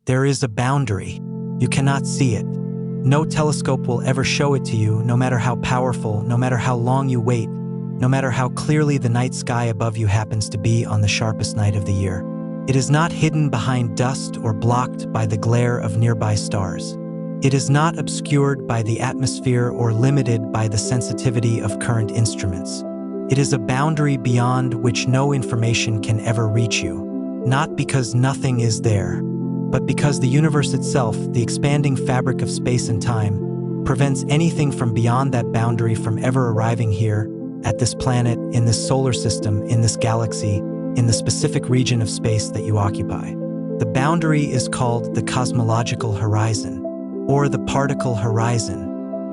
There is a boundary. You cannot see it. No telescope will ever show it to you, no matter how powerful, no matter how long you wait, no matter how clearly the night sky above you happens to be on the sharpest night of the year. It is not hidden behind dust or blocked by the glare of nearby stars. It is not obscured by the atmosphere or limited by the sensitivity of current instruments. It is a boundary beyond which no information can ever reach you, not because nothing is there, but because the universe itself, the expanding fabric of space and time, prevents anything from beyond that boundary from ever arriving here, at this planet, in this solar system, in this galaxy, in the specific region of space that you occupy. The boundary is called the cosmological horizon, or the particle horizon,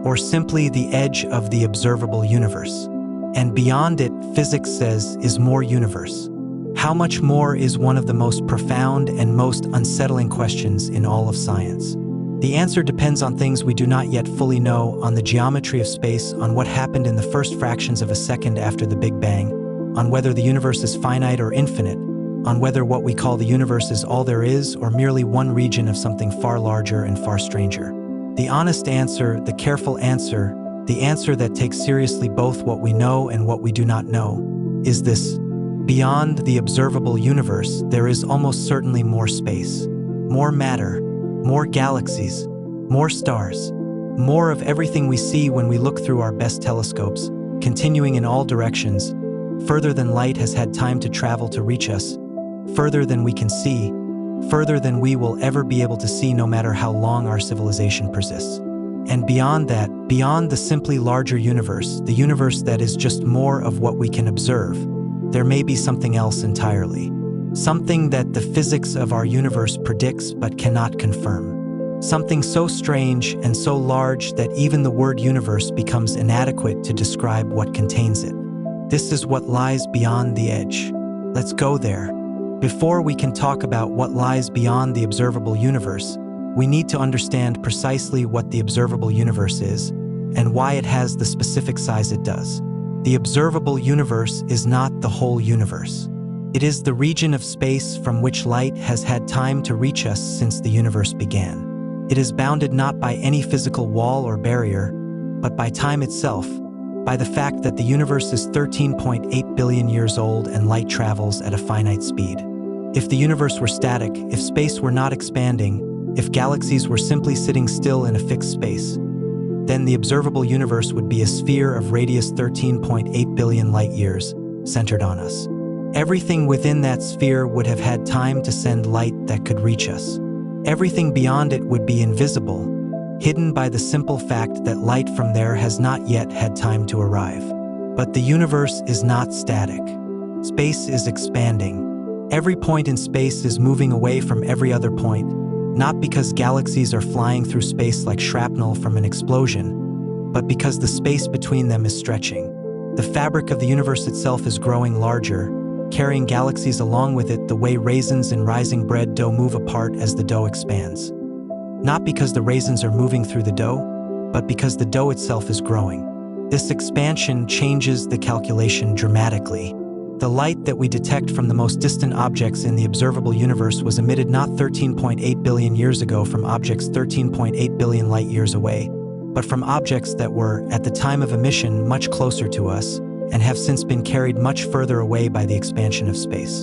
or simply the edge of the observable universe. And beyond it, physics says, is more universe. How much more is one of the most profound and most unsettling questions in all of science. The answer depends on things we do not yet fully know, on the geometry of space, on what happened in the first fractions of a second after the Big Bang, on whether the universe is finite or infinite, on whether what we call the universe is all there is or merely one region of something far larger and far stranger. The honest answer, the careful answer, the answer that takes seriously both what we know and what we do not know, is this: beyond the observable universe, there is almost certainly more space, more matter, more galaxies, more stars, more of everything we see when we look through our best telescopes, continuing in all directions, further than light has had time to travel to reach us, further than we can see, further than we will ever be able to see no matter how long our civilization persists. And beyond that, beyond the simply larger universe, the universe that is just more of what we can observe, there may be something else entirely. Something that the physics of our universe predicts but cannot confirm. Something so strange and so large that even the word universe becomes inadequate to describe what contains it. This is what lies beyond the edge. Let's go there. Before we can talk about what lies beyond the observable universe, we need to understand precisely what the observable universe is and why it has the specific size it does. The observable universe is not the whole universe. It is the region of space from which light has had time to reach us since the universe began. It is bounded not by any physical wall or barrier, but by time itself, by the fact that the universe is 13.8 billion years old and light travels at a finite speed. If the universe were static, if space were not expanding, if galaxies were simply sitting still in a fixed space, then the observable universe would be a sphere of radius 13.8 billion light-years, centered on us. Everything within that sphere would have had time to send light that could reach us. Everything beyond it would be invisible, hidden by the simple fact that light from there has not yet had time to arrive. But the universe is not static. Space is expanding. Every point in space is moving away from every other point, not because galaxies are flying through space like shrapnel from an explosion, but because the space between them is stretching. The fabric of the universe itself is growing larger, carrying galaxies along with it the way raisins in rising bread dough move apart as the dough expands. Not because the raisins are moving through the dough, but because the dough itself is growing. This expansion changes the calculation dramatically. The light that we detect from the most distant objects in the observable universe was emitted not 13.8 billion years ago from objects 13.8 billion light-years away, but from objects that were, at the time of emission, much closer to us, and have since been carried much further away by the expansion of space.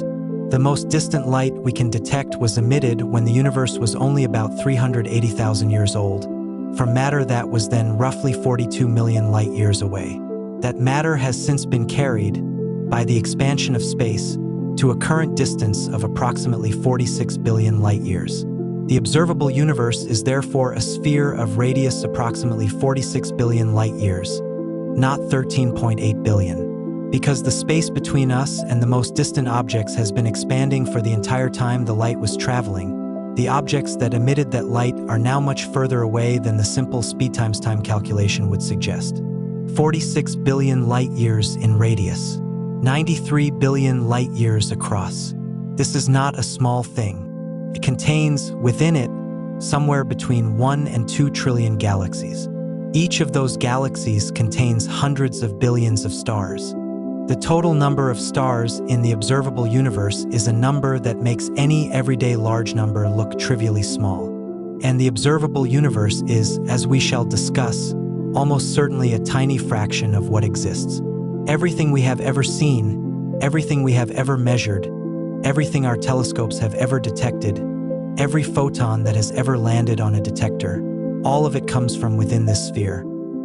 The most distant light we can detect was emitted when the universe was only about 380,000 years old, from matter that was then roughly 42 million light-years away. That matter has since been carried, by the expansion of space, to a current distance of approximately 46 billion light-years. The observable universe is therefore a sphere of radius approximately 46 billion light-years, not 13.8 billion. Because the space between us and the most distant objects has been expanding for the entire time the light was traveling, the objects that emitted that light are now much further away than the simple speed times time calculation would suggest. 46 billion light-years in radius. 93 billion light-years across. This is not a small thing. It contains, within it, somewhere between 1 and 2 trillion galaxies. Each of those galaxies contains hundreds of billions of stars. The total number of stars in the observable universe is a number that makes any everyday large number look trivially small. And the observable universe is, as we shall discuss, almost certainly a tiny fraction of what exists. Everything we have ever seen, everything we have ever measured, everything our telescopes have ever detected, every photon that has ever landed on a detector, all of it comes from within this sphere.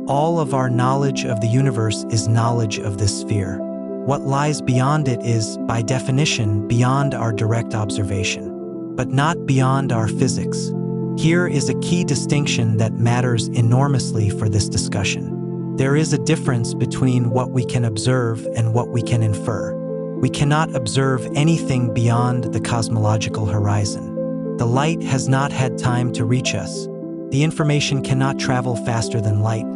All of our knowledge of the universe is knowledge of this sphere. What lies beyond it is, by definition, beyond our direct observation, but not beyond our physics. Here is a key distinction that matters enormously for this discussion. There is a difference between what we can observe and what we can infer. We cannot observe anything beyond the cosmological horizon. The light has not had time to reach us. The information cannot travel faster than light,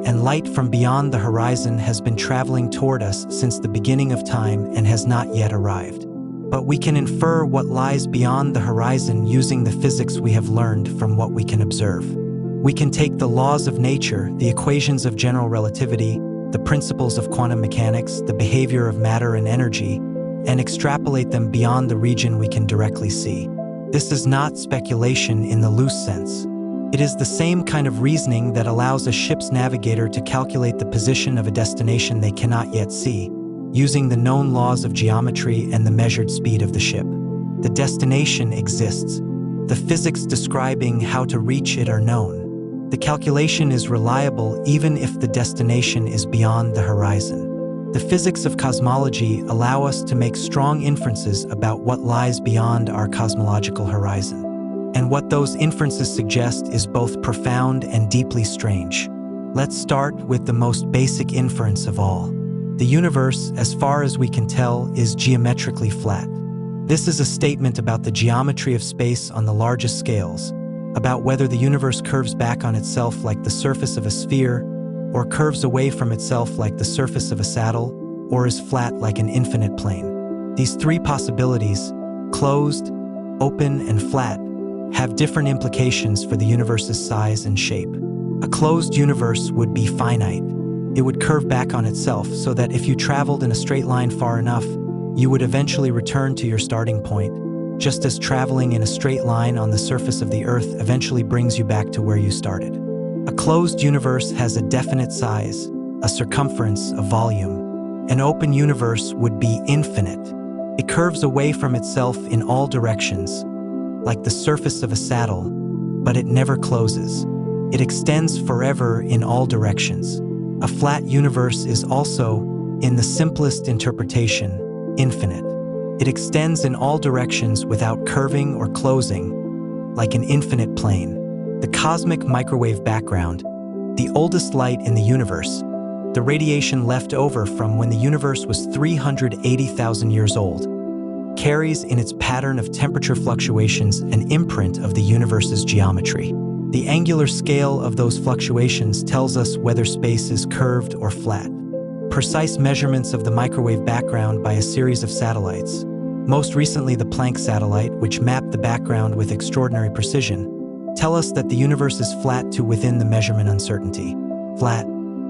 and light from beyond the horizon has been traveling toward us since the beginning of time and has not yet arrived. But we can infer what lies beyond the horizon using the physics we have learned from what we can observe. We can take the laws of nature, the equations of general relativity, the principles of quantum mechanics, the behavior of matter and energy, and extrapolate them beyond the region we can directly see. This is not speculation in the loose sense. It is the same kind of reasoning that allows a ship's navigator to calculate the position of a destination they cannot yet see, using the known laws of geometry and the measured speed of the ship. The destination exists. The physics describing how to reach it are known. The calculation is reliable even if the destination is beyond the horizon. The physics of cosmology allow us to make strong inferences about what lies beyond our cosmological horizon. And what those inferences suggest is both profound and deeply strange. Let's start with the most basic inference of all. The universe, as far as we can tell, is geometrically flat. This is a statement about the geometry of space on the largest scales, about whether the universe curves back on itself like the surface of a sphere, or curves away from itself like the surface of a saddle, or is flat like an infinite plane. These three possibilities, closed, open, and flat, have different implications for the universe's size and shape. A closed universe would be finite. It would curve back on itself so that if you traveled in a straight line far enough, you would eventually return to your starting point, just as traveling in a straight line on the surface of the Earth eventually brings you back to where you started. A closed universe has a definite size, a circumference, a volume. An open universe would be infinite. It curves away from itself in all directions, like the surface of a saddle, but it never closes. It extends forever in all directions. A flat universe is also, in the simplest interpretation, infinite. It extends in all directions without curving or closing, like an infinite plane. The cosmic microwave background, the oldest light in the universe, the radiation left over from when the universe was 380,000 years old, carries in its pattern of temperature fluctuations an imprint of the universe's geometry. The angular scale of those fluctuations tells us whether space is curved or flat. Precise measurements of the microwave background by a series of satellites, most recently the Planck satellite, which mapped the background with extraordinary precision, tell us that the universe is flat to within the measurement uncertainty. Flat,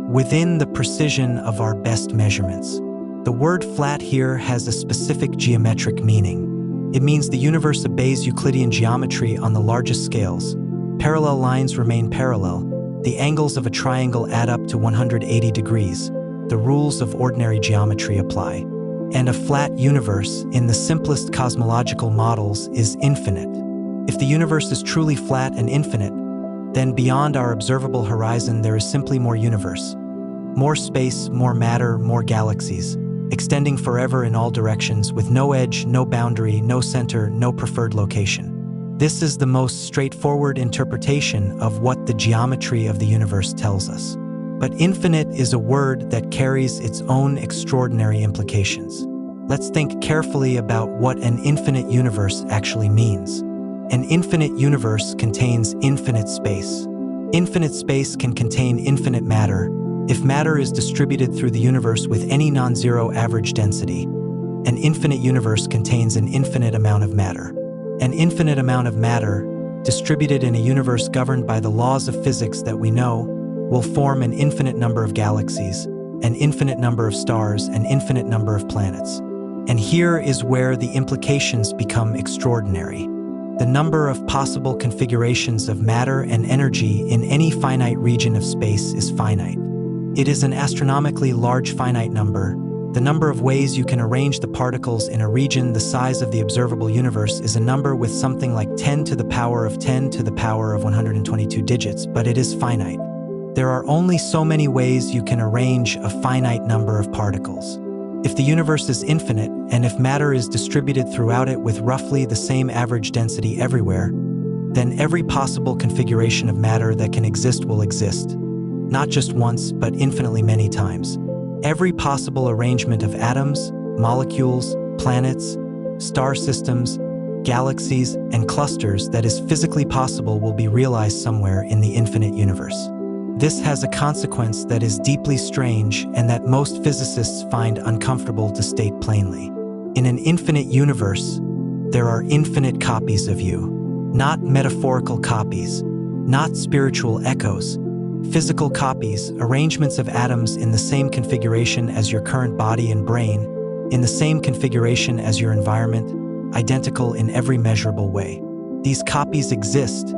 within the precision of our best measurements. The word flat here has a specific geometric meaning. It means the universe obeys Euclidean geometry on the largest scales. Parallel lines remain parallel. The angles of a triangle add up to 180 degrees. The rules of ordinary geometry apply. And a flat universe, in the simplest cosmological models, is infinite. If the universe is truly flat and infinite, then beyond our observable horizon there is simply more universe. More space, more matter, more galaxies, extending forever in all directions with no edge, no boundary, no center, no preferred location. This is the most straightforward interpretation of what the geometry of the universe tells us. But infinite is a word that carries its own extraordinary implications. Let's think carefully about what an infinite universe actually means. An infinite universe contains infinite space. Infinite space can contain infinite matter if matter is distributed through the universe with any non-zero average density. An infinite universe contains an infinite amount of matter. An infinite amount of matter, distributed in a universe governed by the laws of physics that we know, will form an infinite number of galaxies, an infinite number of stars, an infinite number of planets. And here is where the implications become extraordinary. The number of possible configurations of matter and energy in any finite region of space is finite. It is an astronomically large finite number. The number of ways you can arrange the particles in a region the size of the observable universe is a number with something like 10 to the power of 10 to the power of 122 digits, but it is finite. There are only so many ways you can arrange a finite number of particles. If the universe is infinite, and if matter is distributed throughout it with roughly the same average density everywhere, then every possible configuration of matter that can exist will exist. Not just once, but infinitely many times. Every possible arrangement of atoms, molecules, planets, star systems, galaxies, and clusters that is physically possible will be realized somewhere in the infinite universe. This has a consequence that is deeply strange and that most physicists find uncomfortable to state plainly. In an infinite universe, there are infinite copies of you. Not metaphorical copies, not spiritual echoes. Physical copies, arrangements of atoms in the same configuration as your current body and brain, in the same configuration as your environment, identical in every measurable way. These copies exist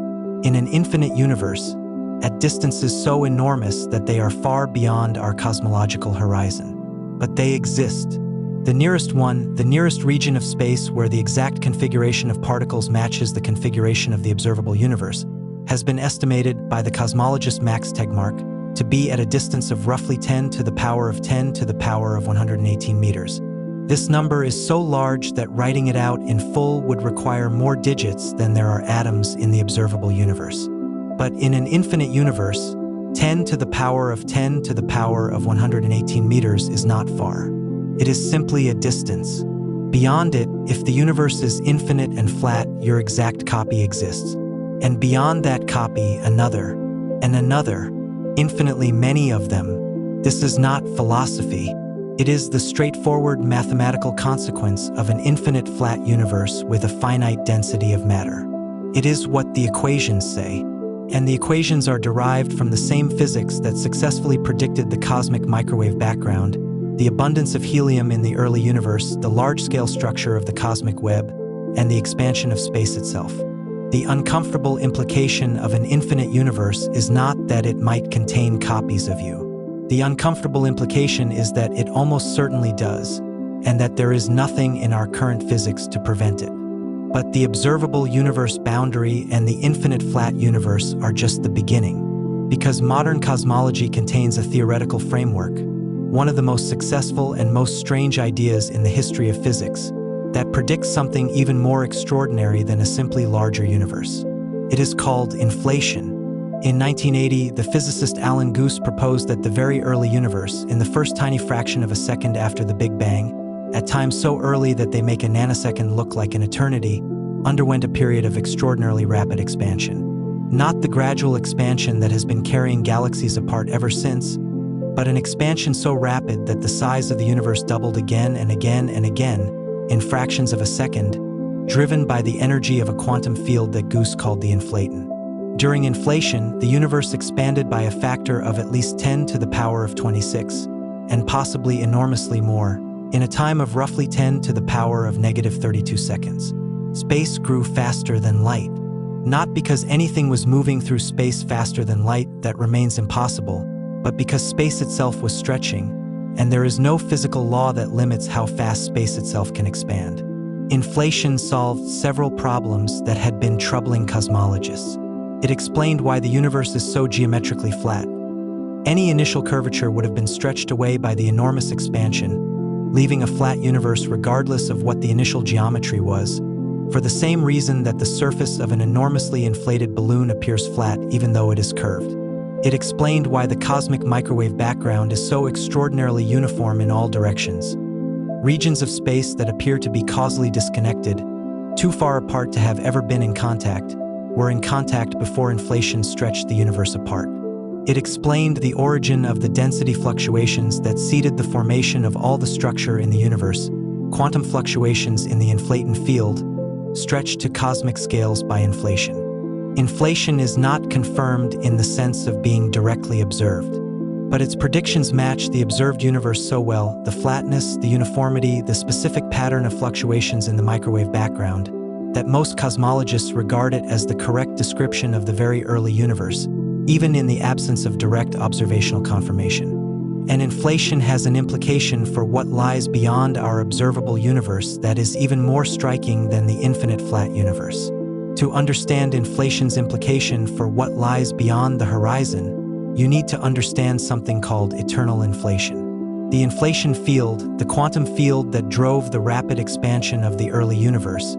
in an infinite universe at distances so enormous that they are far beyond our cosmological horizon. But they exist. The nearest one, the nearest region of space where the exact configuration of particles matches the configuration of the observable universe, has been estimated by the cosmologist Max Tegmark to be at a distance of roughly 10 to the power of 10 to the power of 118 meters. This number is so large that writing it out in full would require more digits than there are atoms in the observable universe. But in an infinite universe, 10 to the power of 10 to the power of 118 meters is not far. It is simply a distance. Beyond it, if the universe is infinite and flat, your exact copy exists. And beyond that copy, another, and another, infinitely many of them. This is not philosophy. It is the straightforward mathematical consequence of an infinite flat universe with a finite density of matter. It is what the equations say. And the equations are derived from the same physics that successfully predicted the cosmic microwave background, the abundance of helium in the early universe, the large-scale structure of the cosmic web, and the expansion of space itself. The uncomfortable implication of an infinite universe is not that it might contain copies of you. The uncomfortable implication is that it almost certainly does, and that there is nothing in our current physics to prevent it. But the observable universe boundary and the infinite flat universe are just the beginning. Because modern cosmology contains a theoretical framework, one of the most successful and most strange ideas in the history of physics, that predicts something even more extraordinary than a simply larger universe. It is called inflation. In 1980, the physicist Alan Guth proposed that the very early universe, in the first tiny fraction of a second after the Big Bang, at times so early that they make a nanosecond look like an eternity, underwent a period of extraordinarily rapid expansion. Not the gradual expansion that has been carrying galaxies apart ever since, but an expansion so rapid that the size of the universe doubled again and again and again, in fractions of a second, driven by the energy of a quantum field that Guth called the inflaton. During inflation, the universe expanded by a factor of at least 10 to the power of 26, and possibly enormously more, in a time of roughly 10 to the power of -32 seconds. Space grew faster than light. Not because anything was moving through space faster than light, that remains impossible, but because space itself was stretching, and there is no physical law that limits how fast space itself can expand. Inflation solved several problems that had been troubling cosmologists. It explained why the universe is so geometrically flat. Any initial curvature would have been stretched away by the enormous expansion, leaving a flat universe regardless of what the initial geometry was, for the same reason that the surface of an enormously inflated balloon appears flat even though it is curved. It explained why the cosmic microwave background is so extraordinarily uniform in all directions. Regions of space that appear to be causally disconnected, too far apart to have ever been in contact, were in contact before inflation stretched the universe apart. It explained the origin of the density fluctuations that seeded the formation of all the structure in the universe, quantum fluctuations in the inflaton field, stretched to cosmic scales by inflation. Inflation is not confirmed in the sense of being directly observed. But its predictions match the observed universe so well, the flatness, the uniformity, the specific pattern of fluctuations in the microwave background, that most cosmologists regard it as the correct description of the very early universe, even in the absence of direct observational confirmation. And inflation has an implication for what lies beyond our observable universe that is even more striking than the infinite flat universe. To understand inflation's implication for what lies beyond the horizon, you need to understand something called eternal inflation. The inflation field, the quantum field that drove the rapid expansion of the early universe,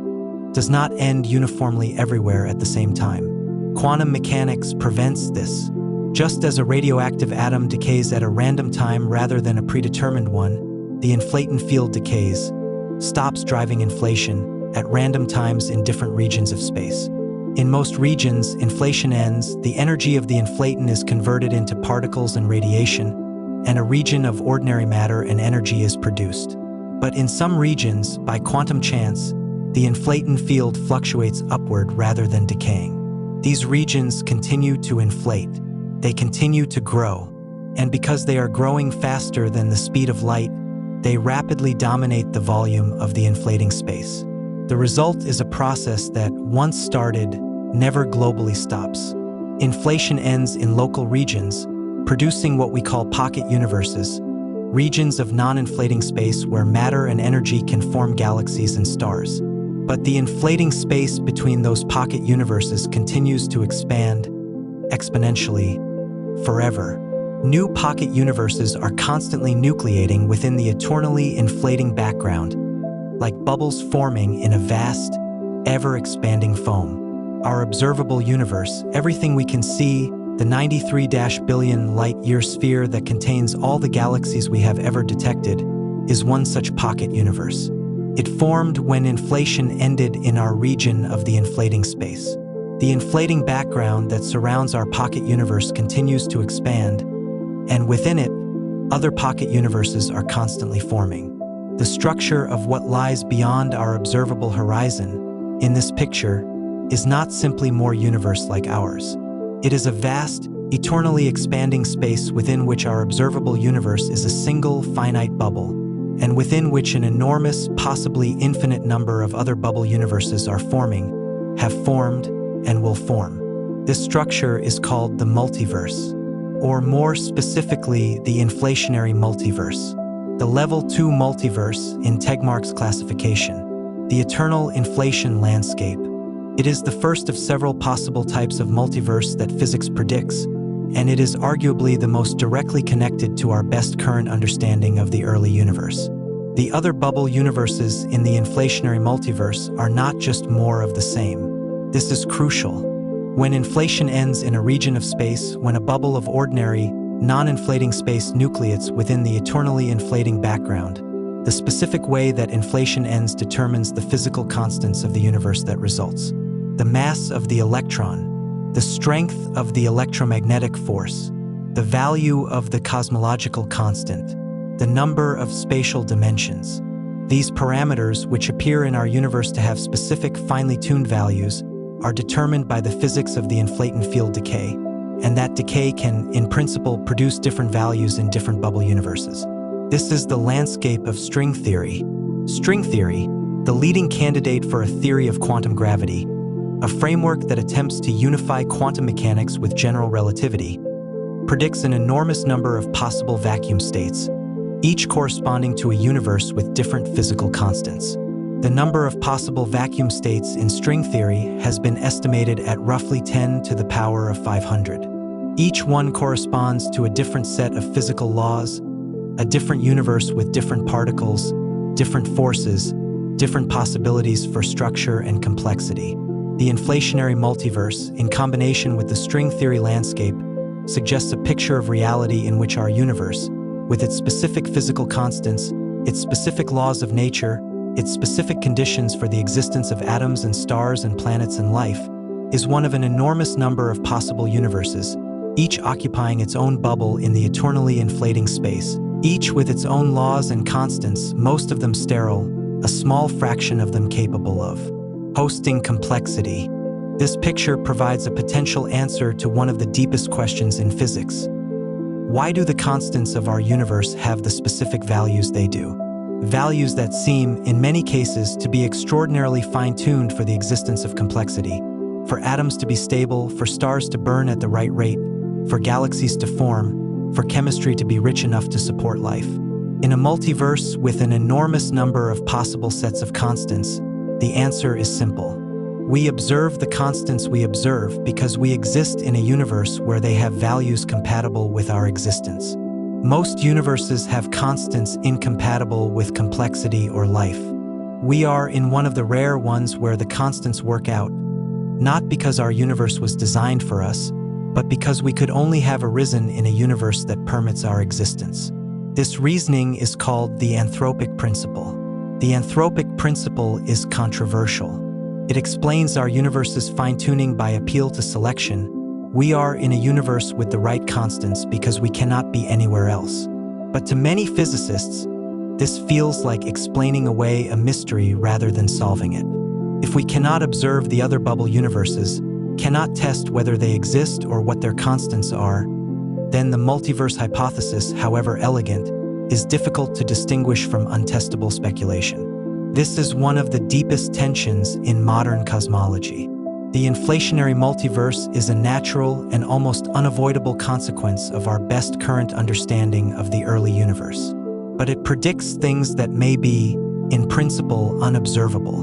does not end uniformly everywhere at the same time. Quantum mechanics prevents this. Just as a radioactive atom decays at a random time rather than a predetermined one, the inflaton field decays, stops driving inflation at random times in different regions of space. In most regions, inflation ends, the energy of the inflaton is converted into particles and radiation, and a region of ordinary matter and energy is produced. But in some regions, by quantum chance, the inflaton field fluctuates upward rather than decaying. These regions continue to inflate. They continue to grow, and because they are growing faster than the speed of light, they rapidly dominate the volume of the inflating space. The result is a process that, once started, never globally stops. Inflation ends in local regions, producing what we call pocket universes, regions of non-inflating space where matter and energy can form galaxies and stars. But the inflating space between those pocket universes continues to expand exponentially, forever. New pocket universes are constantly nucleating within the eternally inflating background, like bubbles forming in a vast, ever-expanding foam. Our observable universe, everything we can see, the 93 billion light-year sphere that contains all the galaxies we have ever detected, is one such pocket universe. It formed when inflation ended in our region of the inflating space. The inflating background that surrounds our pocket universe continues to expand, and within it, other pocket universes are constantly forming. The structure of what lies beyond our observable horizon, in this picture, is not simply more universe like ours. It is a vast, eternally expanding space within which our observable universe is a single, finite bubble, and within which an enormous, possibly infinite number of other bubble universes are forming, have formed, and will form. This structure is called the multiverse, or more specifically, the inflationary multiverse. The Level 2 multiverse in Tegmark's classification, the eternal inflation landscape. It is the first of several possible types of multiverse that physics predicts, and it is arguably the most directly connected to our best current understanding of the early universe. The other bubble universes in the inflationary multiverse are not just more of the same. This is crucial. When inflation ends in a region of space, when a bubble of ordinary, non-inflating space nucleates within the eternally inflating background, the specific way that inflation ends determines the physical constants of the universe that results. The mass of the electron, the strength of the electromagnetic force, the value of the cosmological constant, the number of spatial dimensions. These parameters, which appear in our universe to have specific, finely tuned values, are determined by the physics of the inflaton field decay, and that decay can, in principle, produce different values in different bubble universes. This is the landscape of string theory. String theory, the leading candidate for a theory of quantum gravity, a framework that attempts to unify quantum mechanics with general relativity, predicts an enormous number of possible vacuum states, each corresponding to a universe with different physical constants. The number of possible vacuum states in string theory has been estimated at roughly 10 to the power of 500. Each one corresponds to a different set of physical laws, a different universe with different particles, different forces, different possibilities for structure and complexity. The inflationary multiverse, in combination with the string theory landscape, suggests a picture of reality in which our universe, with its specific physical constants, its specific laws of nature, its specific conditions for the existence of atoms and stars and planets and life, is one of an enormous number of possible universes, each occupying its own bubble in the eternally inflating space, each with its own laws and constants, most of them sterile, a small fraction of them capable of hosting complexity. This picture provides a potential answer to one of the deepest questions in physics. Why do the constants of our universe have the specific values they do? Values that seem, in many cases, to be extraordinarily fine-tuned for the existence of complexity, for atoms to be stable, for stars to burn at the right rate, for galaxies to form, for chemistry to be rich enough to support life. In a multiverse with an enormous number of possible sets of constants, the answer is simple. We observe the constants we observe because we exist in a universe where they have values compatible with our existence. Most universes have constants incompatible with complexity or life. We are in one of the rare ones where the constants work out, not because our universe was designed for us, but because we could only have arisen in a universe that permits our existence. This reasoning is called the anthropic principle. The anthropic principle is controversial. It explains our universe's fine-tuning by appeal to selection. We are in a universe with the right constants because we cannot be anywhere else. But to many physicists, this feels like explaining away a mystery rather than solving it. If we cannot observe the other bubble universes, cannot test whether they exist or what their constants are, then the multiverse hypothesis, however elegant, is difficult to distinguish from untestable speculation. This is one of the deepest tensions in modern cosmology. The inflationary multiverse is a natural and almost unavoidable consequence of our best current understanding of the early universe. But it predicts things that may be, in principle, unobservable.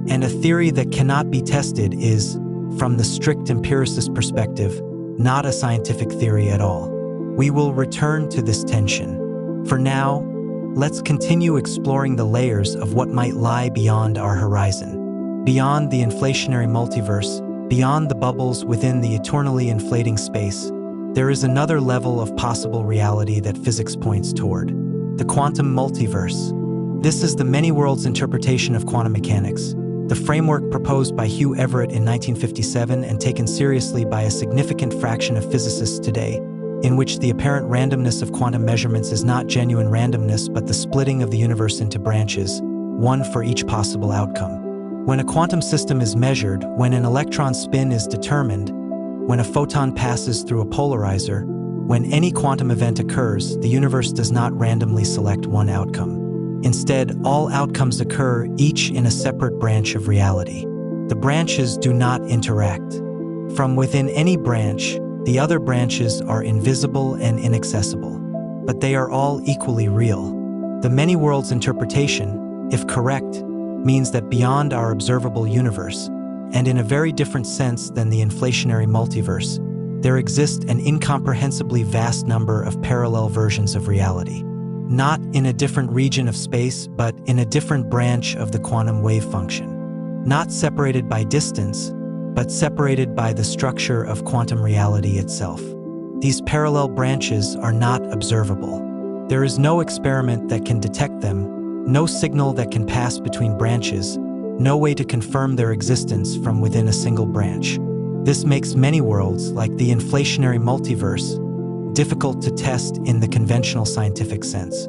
And a theory that cannot be tested is, from the strict empiricist perspective, not a scientific theory at all. We will return to this tension. For now, let's continue exploring the layers of what might lie beyond our horizon. Beyond the inflationary multiverse, beyond the bubbles within the eternally inflating space, there is another level of possible reality that physics points toward: the quantum multiverse. This is the many-worlds interpretation of quantum mechanics, the framework proposed by Hugh Everett in 1957 and taken seriously by a significant fraction of physicists today, in which the apparent randomness of quantum measurements is not genuine randomness but the splitting of the universe into branches, one for each possible outcome. When a quantum system is measured, when an electron spin is determined, when a photon passes through a polarizer, when any quantum event occurs, the universe does not randomly select one outcome. Instead, all outcomes occur, each in a separate branch of reality. The branches do not interact. From within any branch, the other branches are invisible and inaccessible, but they are all equally real. The many-worlds interpretation, if correct, means that beyond our observable universe, and in a very different sense than the inflationary multiverse, there exists an incomprehensibly vast number of parallel versions of reality. Not in a different region of space, but in a different branch of the quantum wave function. Not separated by distance, but separated by the structure of quantum reality itself. These parallel branches are not observable. There is no experiment that can detect them, no signal that can pass between branches, no way to confirm their existence from within a single branch. This makes many worlds, like the inflationary multiverse, difficult to test in the conventional scientific sense.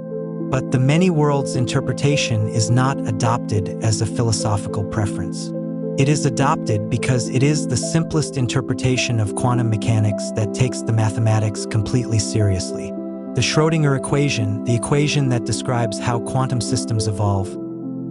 But the many worlds interpretation is not adopted as a philosophical preference. It is adopted because it is the simplest interpretation of quantum mechanics that takes the mathematics completely seriously. The Schrödinger equation, the equation that describes how quantum systems evolve,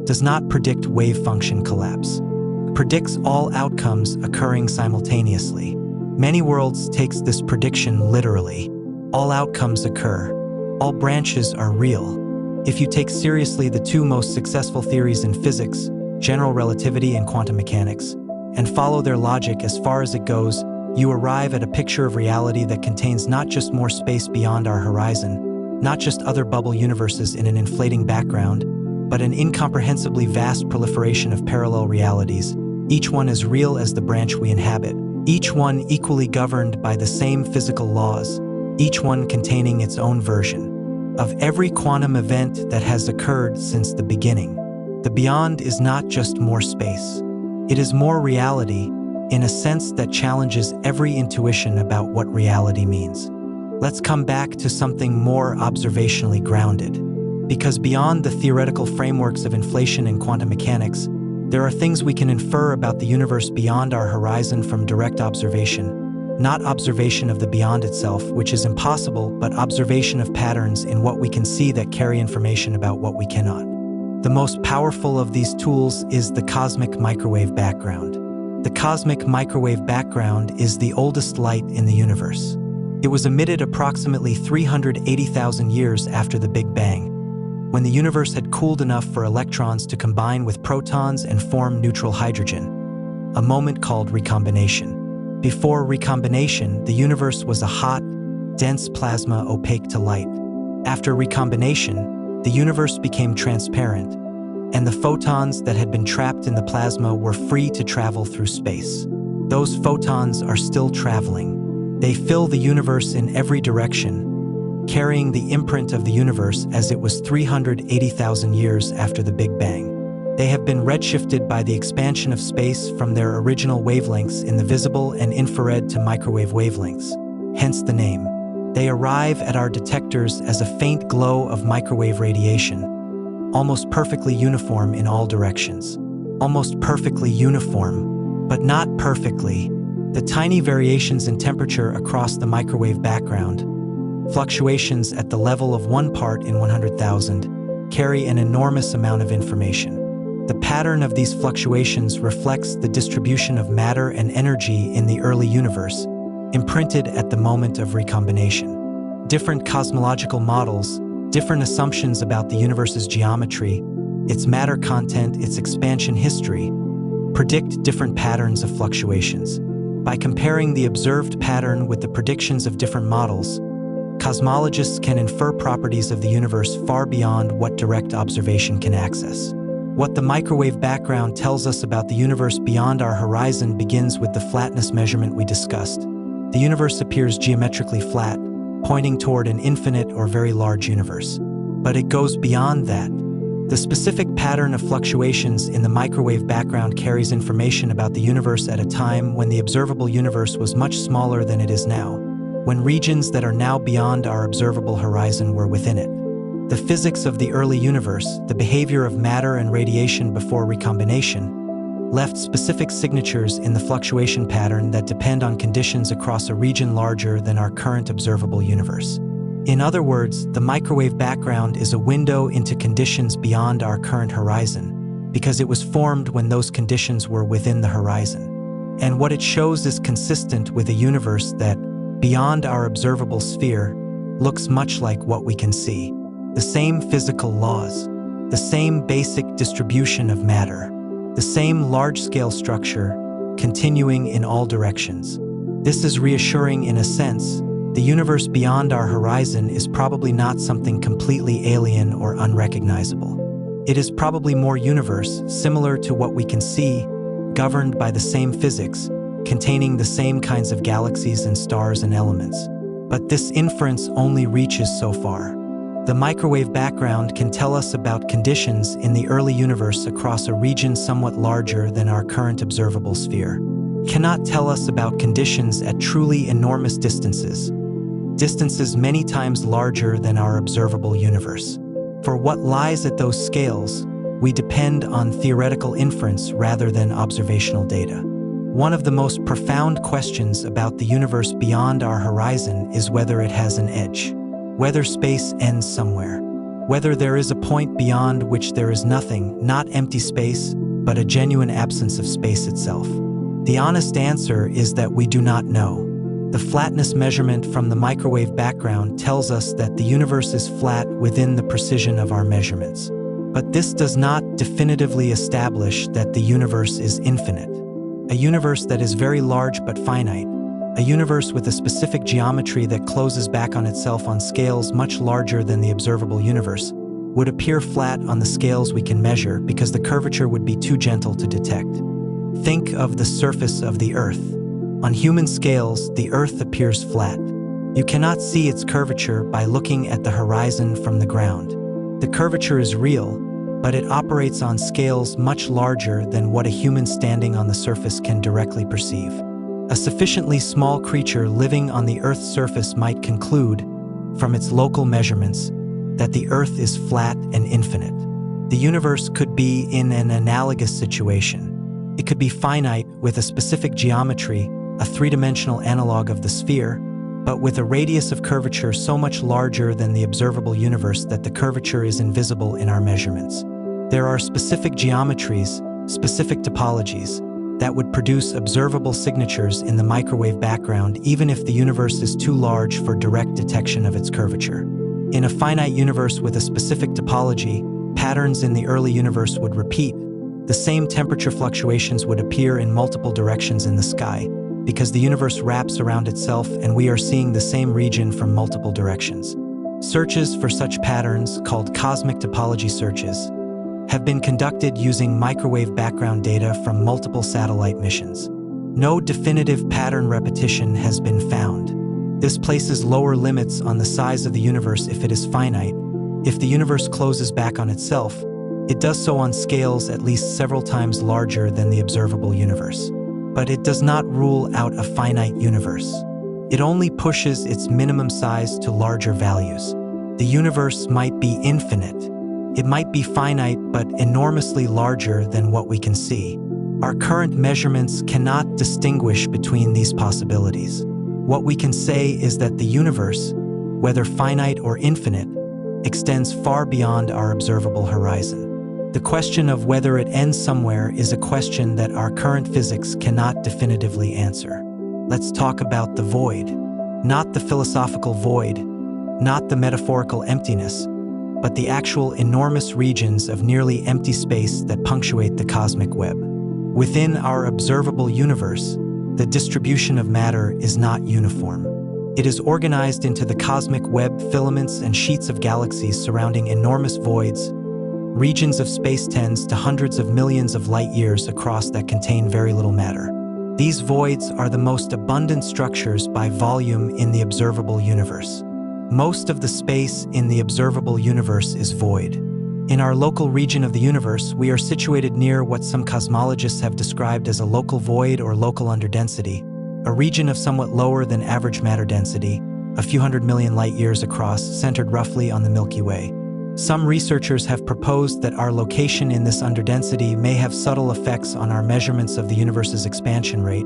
does not predict wave function collapse. It predicts all outcomes occurring simultaneously. Many worlds takes this prediction literally. All outcomes occur. All branches are real. If you take seriously the two most successful theories in physics, general relativity and quantum mechanics, and follow their logic as far as it goes, you arrive at a picture of reality that contains not just more space beyond our horizon, not just other bubble universes in an inflating background, but an incomprehensibly vast proliferation of parallel realities, each one as real as the branch we inhabit, each one equally governed by the same physical laws, each one containing its own version of every quantum event that has occurred since the beginning. The beyond is not just more space. It is more reality, in a sense that challenges every intuition about what reality means. Let's come back to something more observationally grounded. Because beyond the theoretical frameworks of inflation and quantum mechanics, there are things we can infer about the universe beyond our horizon from direct observation, Not observation of the beyond itself, which is impossible, but observation of patterns in what we can see that carry information about what we cannot. The most powerful of these tools is the cosmic microwave background. The cosmic microwave background is the oldest light in the universe. It was emitted approximately 380,000 years after the Big Bang, when the universe had cooled enough for electrons to combine with protons and form neutral hydrogen, a moment called recombination. Before recombination, the universe was a hot, dense plasma opaque to light. After recombination, the universe became transparent, and the photons that had been trapped in the plasma were free to travel through space. Those photons are still traveling. They fill the universe in every direction, carrying the imprint of the universe as it was 380,000 years after the Big Bang. They have been redshifted by the expansion of space from their original wavelengths in the visible and infrared to microwave wavelengths, hence the name. They arrive at our detectors as a faint glow of microwave radiation, almost perfectly uniform in all directions. Almost perfectly uniform, but not perfectly. The tiny variations in temperature across the microwave background, fluctuations at the level of 1 part in 100,000, carry an enormous amount of information. The pattern of these fluctuations reflects the distribution of matter and energy in the early universe, imprinted at the moment of recombination. Different cosmological models, different assumptions about the universe's geometry, its matter content, its expansion history, predict different patterns of fluctuations. By comparing the observed pattern with the predictions of different models, cosmologists can infer properties of the universe far beyond what direct observation can access. What the microwave background tells us about the universe beyond our horizon begins with the flatness measurement we discussed. The universe appears geometrically flat, pointing toward an infinite or very large universe. But it goes beyond that. The specific pattern of fluctuations in the microwave background carries information about the universe at a time when the observable universe was much smaller than it is now, when regions that are now beyond our observable horizon were within it. The physics of the early universe, the behavior of matter and radiation before recombination, left specific signatures in the fluctuation pattern that depend on conditions across a region larger than our current observable universe. In other words, the microwave background is a window into conditions beyond our current horizon, because it was formed when those conditions were within the horizon. And what it shows is consistent with a universe that, beyond our observable sphere, looks much like what we can see. The same physical laws, the same basic distribution of matter, the same large-scale structure, continuing in all directions. This is reassuring in a sense. The universe beyond our horizon is probably not something completely alien or unrecognizable. It is probably more universe, similar to what we can see, governed by the same physics, containing the same kinds of galaxies and stars and elements. But this inference only reaches so far. The microwave background can tell us about conditions in the early universe across a region somewhat larger than our current observable sphere. It cannot tell us about conditions at truly enormous distances many times larger than our observable universe. For what lies at those scales, we depend on theoretical inference rather than observational data. One of the most profound questions about the universe beyond our horizon is whether it has an edge. Whether space ends somewhere. Whether there is a point beyond which there is nothing, not empty space, but a genuine absence of space itself. The honest answer is that we do not know. The flatness measurement from the microwave background tells us that the universe is flat within the precision of our measurements. But this does not definitively establish that the universe is infinite. A universe that is very large but finite, a universe with a specific geometry that closes back on itself on scales much larger than the observable universe, would appear flat on the scales we can measure because the curvature would be too gentle to detect. Think of the surface of the Earth. On human scales, the Earth appears flat. You cannot see its curvature by looking at the horizon from the ground. The curvature is real, but it operates on scales much larger than what a human standing on the surface can directly perceive. A sufficiently small creature living on the Earth's surface might conclude, from its local measurements, that the Earth is flat and infinite. The universe could be in an analogous situation. It could be finite with a specific geometry, a three-dimensional analog of the sphere, but with a radius of curvature so much larger than the observable universe that the curvature is invisible in our measurements. There are specific geometries, specific topologies, that would produce observable signatures in the microwave background even if the universe is too large for direct detection of its curvature. In a finite universe with a specific topology, patterns in the early universe would repeat. The same temperature fluctuations would appear in multiple directions in the sky, because the universe wraps around itself and we are seeing the same region from multiple directions. Searches for such patterns, called cosmic topology searches, have been conducted using microwave background data from multiple satellite missions. No definitive pattern repetition has been found. This places lower limits on the size of the universe if it is finite. If the universe closes back on itself, it does so on scales at least several times larger than the observable universe. But it does not rule out a finite universe. It only pushes its minimum size to larger values. The universe might be infinite. It might be finite but enormously larger than what we can see. Our current measurements cannot distinguish between these possibilities. What we can say is that the universe, whether finite or infinite, extends far beyond our observable horizon. The question of whether it ends somewhere is a question that our current physics cannot definitively answer. Let's talk about the void. Not the philosophical void, not the metaphorical emptiness, but the actual enormous regions of nearly empty space that punctuate the cosmic web. Within our observable universe, the distribution of matter is not uniform. It is organized into the cosmic web filaments and sheets of galaxies surrounding enormous voids, regions of space tens to hundreds of millions of light years across that contain very little matter. These voids are the most abundant structures by volume in the observable universe. Most of the space in the observable universe is void. In our local region of the universe, we are situated near what some cosmologists have described as a local void or local underdensity, a region of somewhat lower than average matter density, a few hundred million light years across, centered roughly on the Milky Way. Some researchers have proposed that our location in this underdensity may have subtle effects on our measurements of the universe's expansion rate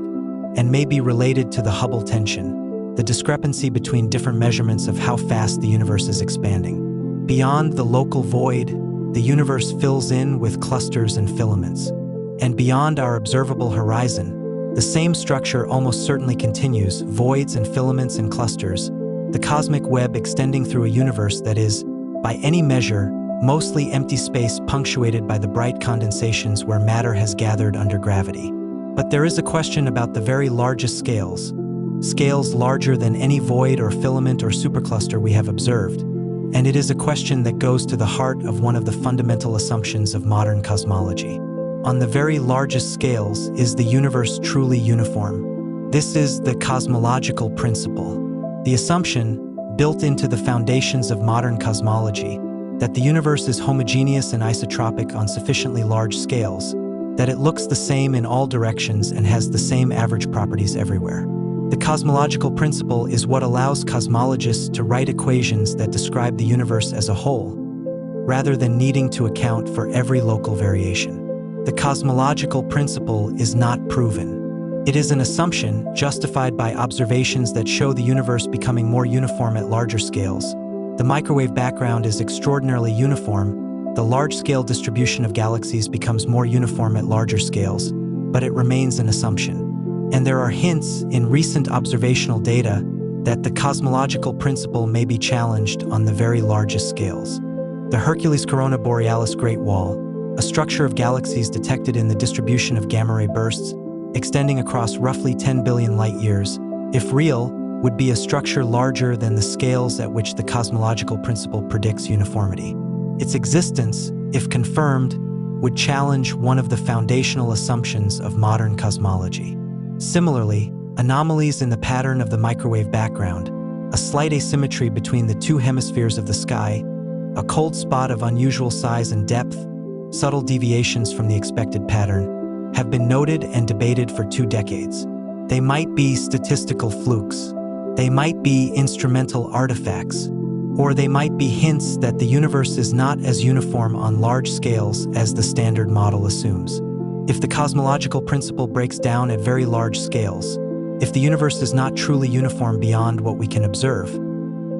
and may be related to the Hubble tension, the discrepancy between different measurements of how fast the universe is expanding. Beyond the local void, the universe fills in with clusters and filaments. And beyond our observable horizon, the same structure almost certainly continues, voids and filaments and clusters, the cosmic web extending through a universe that is, by any measure, mostly empty space punctuated by the bright condensations where matter has gathered under gravity. But there is a question about the very largest scales larger than any void or filament or supercluster we have observed, and it is a question that goes to the heart of one of the fundamental assumptions of modern cosmology. On the very largest scales, is the universe truly uniform? This is the cosmological principle, the assumption, built into the foundations of modern cosmology, that the universe is homogeneous and isotropic on sufficiently large scales, that it looks the same in all directions and has the same average properties everywhere. The cosmological principle is what allows cosmologists to write equations that describe the universe as a whole, rather than needing to account for every local variation. The cosmological principle is not proven. It is an assumption justified by observations that show the universe becoming more uniform at larger scales. The microwave background is extraordinarily uniform. The large-scale distribution of galaxies becomes more uniform at larger scales, but it remains an assumption. And there are hints in recent observational data that the cosmological principle may be challenged on the very largest scales. The Hercules Corona Borealis Great Wall, a structure of galaxies detected in the distribution of gamma-ray bursts, extending across roughly 10 billion light-years, if real, would be a structure larger than the scales at which the cosmological principle predicts uniformity. Its existence, if confirmed, would challenge one of the foundational assumptions of modern cosmology. Similarly, anomalies in the pattern of the microwave background, a slight asymmetry between the two hemispheres of the sky, a cold spot of unusual size and depth, subtle deviations from the expected pattern, have been noted and debated for 2 decades. They might be statistical flukes, they might be instrumental artifacts, or they might be hints that the universe is not as uniform on large scales as the standard model assumes. If the cosmological principle breaks down at very large scales, If the universe is not truly uniform beyond what we can observe,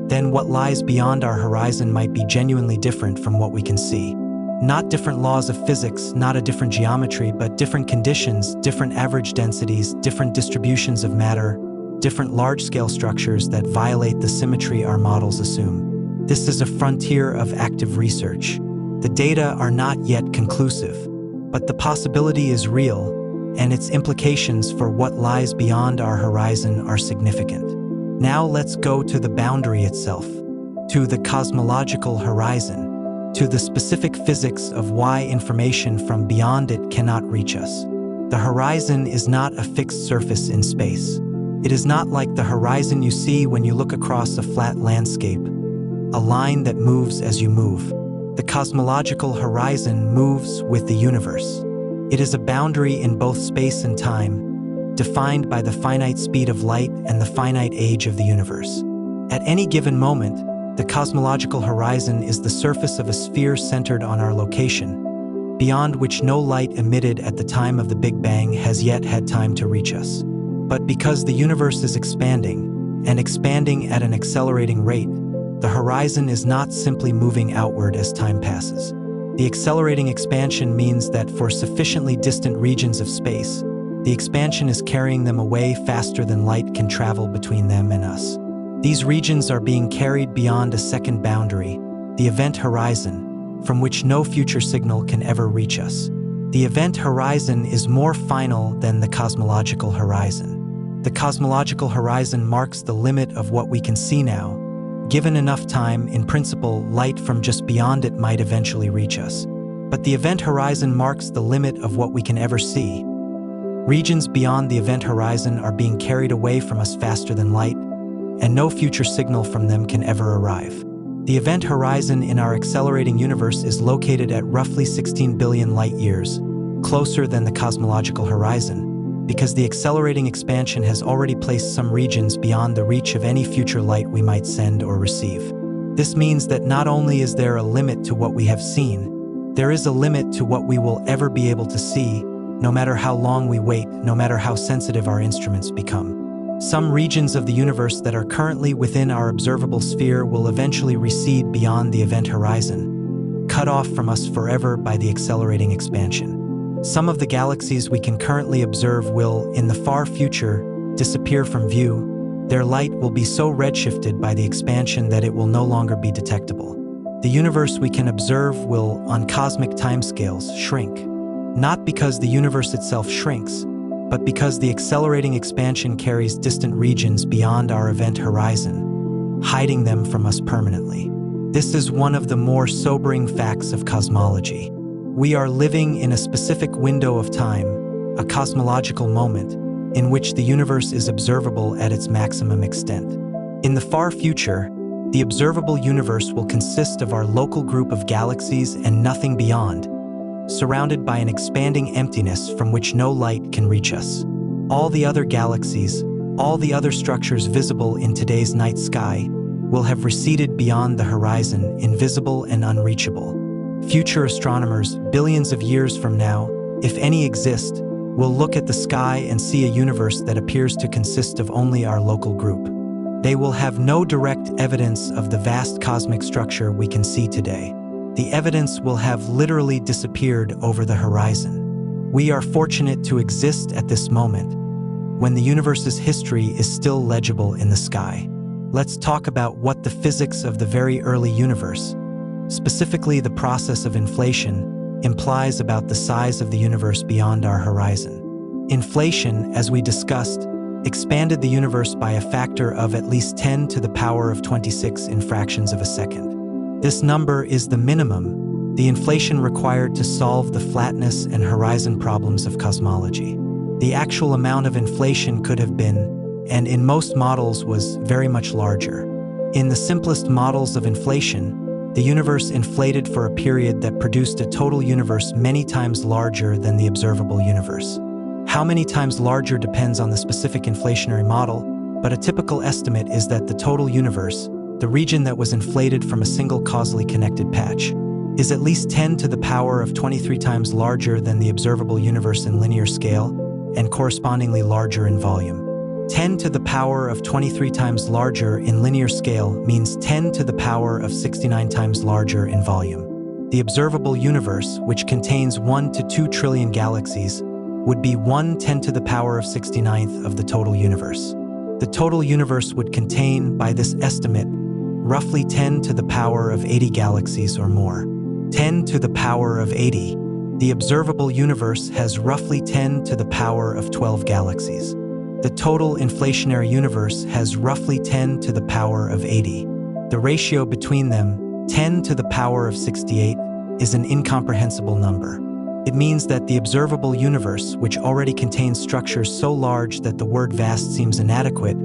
then what lies beyond our horizon might be genuinely different from what we can see. Not different laws of physics, not a different geometry, but different conditions, different average densities, different distributions of matter, different large-scale structures that violate the symmetry our models assume. This is a frontier of active research. The data are not yet conclusive, but the possibility is real, and its implications for what lies beyond our horizon are significant. Now let's go to the boundary itself, to the cosmological horizon, to the specific physics of why information from beyond it cannot reach us. The horizon is not a fixed surface in space. It is not like the horizon you see when you look across a flat landscape, a line that moves as you move. The cosmological horizon moves with the universe. It is a boundary in both space and time, defined by the finite speed of light and the finite age of the universe. At any given moment, the cosmological horizon is the surface of a sphere centered on our location, beyond which no light emitted at the time of the Big Bang has yet had time to reach us. But because the universe is expanding, and expanding at an accelerating rate, the horizon is not simply moving outward as time passes. The accelerating expansion means that for sufficiently distant regions of space, the expansion is carrying them away faster than light can travel between them and us. These regions are being carried beyond a second boundary, the event horizon, from which no future signal can ever reach us. The event horizon is more final than the cosmological horizon. The cosmological horizon marks the limit of what we can see now. Given enough time, in principle, light from just beyond it might eventually reach us. But the event horizon marks the limit of what we can ever see. Regions beyond the event horizon are being carried away from us faster than light, and no future signal from them can ever arrive. The event horizon in our accelerating universe is located at roughly 16 billion light-years, closer than the cosmological horizon, because the accelerating expansion has already placed some regions beyond the reach of any future light we might send or receive. This means that not only is there a limit to what we have seen, there is a limit to what we will ever be able to see, no matter how long we wait, no matter how sensitive our instruments become. Some regions of the universe that are currently within our observable sphere will eventually recede beyond the event horizon, cut off from us forever by the accelerating expansion. Some of the galaxies we can currently observe will, in the far future, disappear from view. Their light will be so redshifted by the expansion that it will no longer be detectable. The universe we can observe will, on cosmic timescales, shrink. Not because the universe itself shrinks, but because the accelerating expansion carries distant regions beyond our event horizon, hiding them from us permanently. This is one of the more sobering facts of cosmology. We are living in a specific window of time, a cosmological moment, in which the universe is observable at its maximum extent. In the far future, the observable universe will consist of our local group of galaxies and nothing beyond, surrounded by an expanding emptiness from which no light can reach us. All the other galaxies, all the other structures visible in today's night sky, will have receded beyond the horizon, invisible and unreachable. Future astronomers, billions of years from now, if any exist, will look at the sky and see a universe that appears to consist of only our local group. They will have no direct evidence of the vast cosmic structure we can see today. The evidence will have literally disappeared over the horizon. We are fortunate to exist at this moment, when the universe's history is still legible in the sky. Let's talk about what the physics of the very early universe, specifically the process of inflation, implies about the size of the universe beyond our horizon. Inflation, as we discussed, expanded the universe by a factor of at least 10 to the power of 26 in fractions of a second. This number is the minimum, the inflation required to solve the flatness and horizon problems of cosmology. The actual amount of inflation could have been, and in most models was, very much larger. In the simplest models of inflation, the universe inflated for a period that produced a total universe many times larger than the observable universe. How many times larger depends on the specific inflationary model, but a typical estimate is that the total universe, the region that was inflated from a single causally connected patch, is at least 10 to the power of 23 times larger than the observable universe in linear scale, and correspondingly larger in volume. 10 to the power of 23 times larger in linear scale means 10 to the power of 69 times larger in volume. The observable universe, which contains 1 to 2 trillion galaxies, would be 1/10 to the power of 69th of the total universe. The total universe would contain, by this estimate, roughly 10 to the power of 80 galaxies or more. 10 to the power of 80. The observable universe has roughly 10 to the power of 12 galaxies. The total inflationary universe has roughly 10 to the power of 80. The ratio between them, 10 to the power of 68, is an incomprehensible number. It means that the observable universe, which already contains structures so large that the word vast seems inadequate,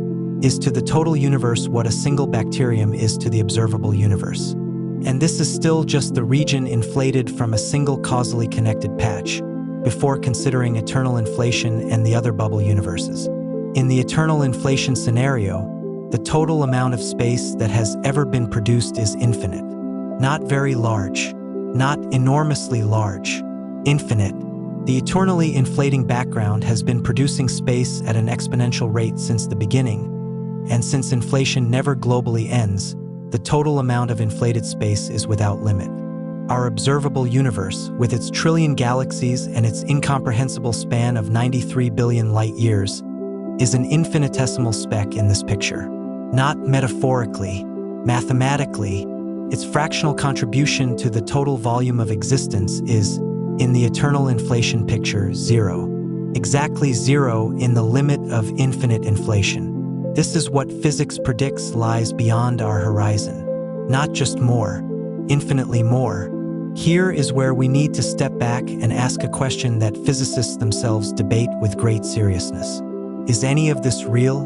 is to the total universe what a single bacterium is to the observable universe. And this is still just the region inflated from a single causally connected patch, before considering eternal inflation and the other bubble universes. In the eternal inflation scenario, the total amount of space that has ever been produced is infinite. Not very large, not enormously large, infinite. The eternally inflating background has been producing space at an exponential rate since the beginning, and since inflation never globally ends, the total amount of inflated space is without limit. Our observable universe, with its trillion galaxies and its incomprehensible span of 93 billion light-years, is an infinitesimal speck in this picture. Not metaphorically, mathematically, its fractional contribution to the total volume of existence is, in the eternal inflation picture, 0. Exactly 0 in the limit of infinite inflation. This is what physics predicts lies beyond our horizon. Not just more, infinitely more. Here is where we need to step back and ask a question that physicists themselves debate with great seriousness. Is any of this real?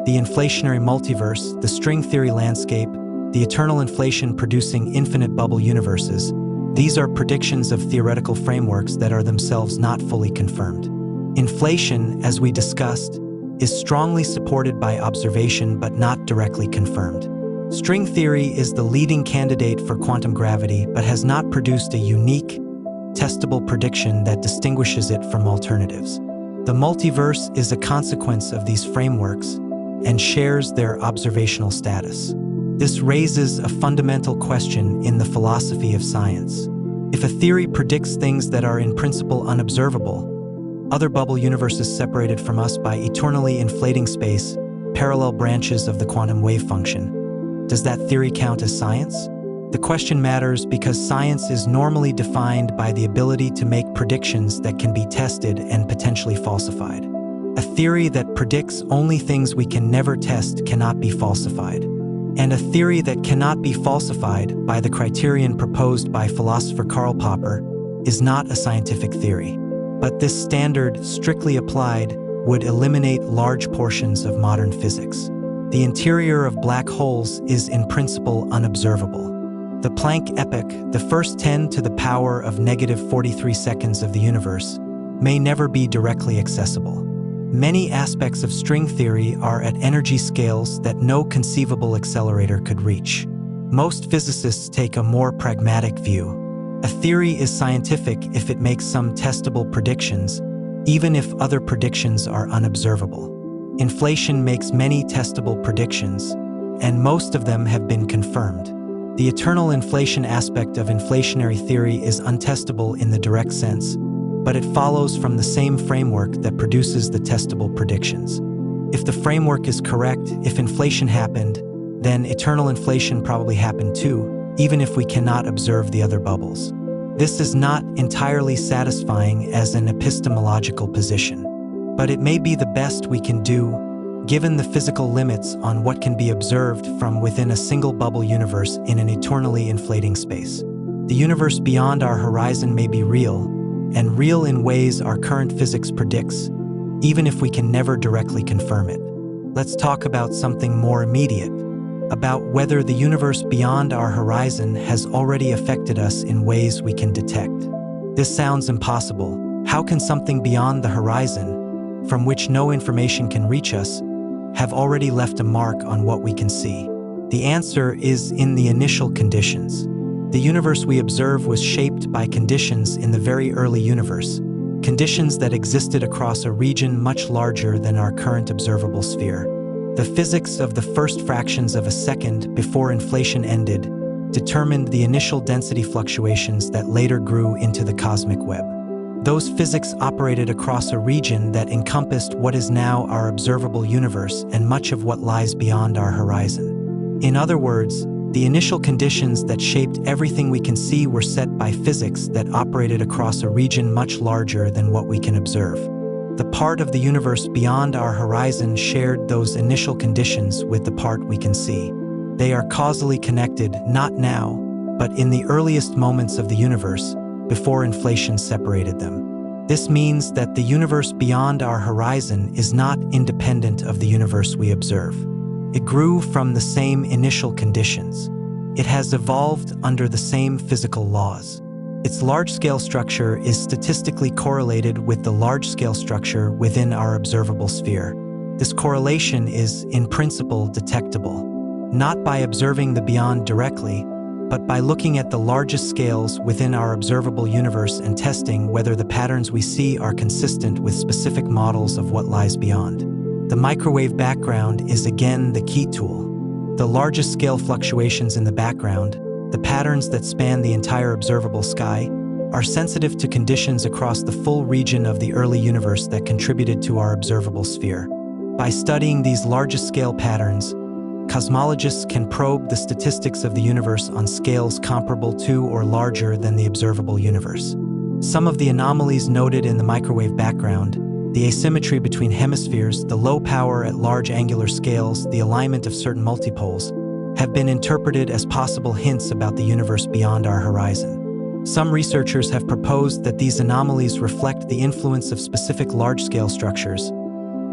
The inflationary multiverse, the string theory landscape, the eternal inflation producing infinite bubble universes, these are predictions of theoretical frameworks that are themselves not fully confirmed. Inflation, as we discussed, is strongly supported by observation but not directly confirmed. String theory is the leading candidate for quantum gravity but has not produced a unique, testable prediction that distinguishes it from alternatives. The multiverse is a consequence of these frameworks and shares their observational status. This raises a fundamental question in the philosophy of science. If a theory predicts things that are in principle unobservable, other bubble universes separated from us by eternally inflating space, parallel branches of the quantum wave function, does that theory count as science? The question matters because science is normally defined by the ability to make predictions that can be tested and potentially falsified. A theory that predicts only things we can never test cannot be falsified. And a theory that cannot be falsified by the criterion proposed by philosopher Karl Popper is not a scientific theory. But this standard, strictly applied, would eliminate large portions of modern physics. The interior of black holes is in principle unobservable. The Planck epoch, the first 10 to the power of -43 seconds of the universe, may never be directly accessible. Many aspects of string theory are at energy scales that no conceivable accelerator could reach. Most physicists take a more pragmatic view. A theory is scientific if it makes some testable predictions, even if other predictions are unobservable. Inflation makes many testable predictions, and most of them have been confirmed. The eternal inflation aspect of inflationary theory is untestable in the direct sense, but it follows from the same framework that produces the testable predictions. If the framework is correct, if inflation happened, then eternal inflation probably happened too, even if we cannot observe the other bubbles. This is not entirely satisfying as an epistemological position, but it may be the best we can do, given the physical limits on what can be observed from within a single bubble universe in an eternally inflating space. The universe beyond our horizon may be real, and real in ways our current physics predicts, even if we can never directly confirm it. Let's talk about something more immediate, about whether the universe beyond our horizon has already affected us in ways we can detect. This sounds impossible. How can something beyond the horizon, from which no information can reach us, have already left a mark on what we can see? The answer is in the initial conditions. The universe we observe was shaped by conditions in the very early universe, conditions that existed across a region much larger than our current observable sphere. The physics of the first fractions of a second before inflation ended determined the initial density fluctuations that later grew into the cosmic web. Those physics operated across a region that encompassed what is now our observable universe and much of what lies beyond our horizon. In other words, the initial conditions that shaped everything we can see were set by physics that operated across a region much larger than what we can observe. The part of the universe beyond our horizon shared those initial conditions with the part we can see. They are causally connected, not now, but in the earliest moments of the universe, before inflation separated them. This means that the universe beyond our horizon is not independent of the universe we observe. It grew from the same initial conditions. It has evolved under the same physical laws. Its large-scale structure is statistically correlated with the large-scale structure within our observable sphere. This correlation is, in principle, detectable, not by observing the beyond directly, but by looking at the largest scales within our observable universe and testing whether the patterns we see are consistent with specific models of what lies beyond. The microwave background is again the key tool. The largest scale fluctuations in the background, the patterns that span the entire observable sky, are sensitive to conditions across the full region of the early universe that contributed to our observable sphere. By studying these largest scale patterns, cosmologists can probe the statistics of the universe on scales comparable to or larger than the observable universe. Some of the anomalies noted in the microwave background, the asymmetry between hemispheres, the low power at large angular scales, the alignment of certain multipoles, have been interpreted as possible hints about the universe beyond our horizon. Some researchers have proposed that these anomalies reflect the influence of specific large-scale structures,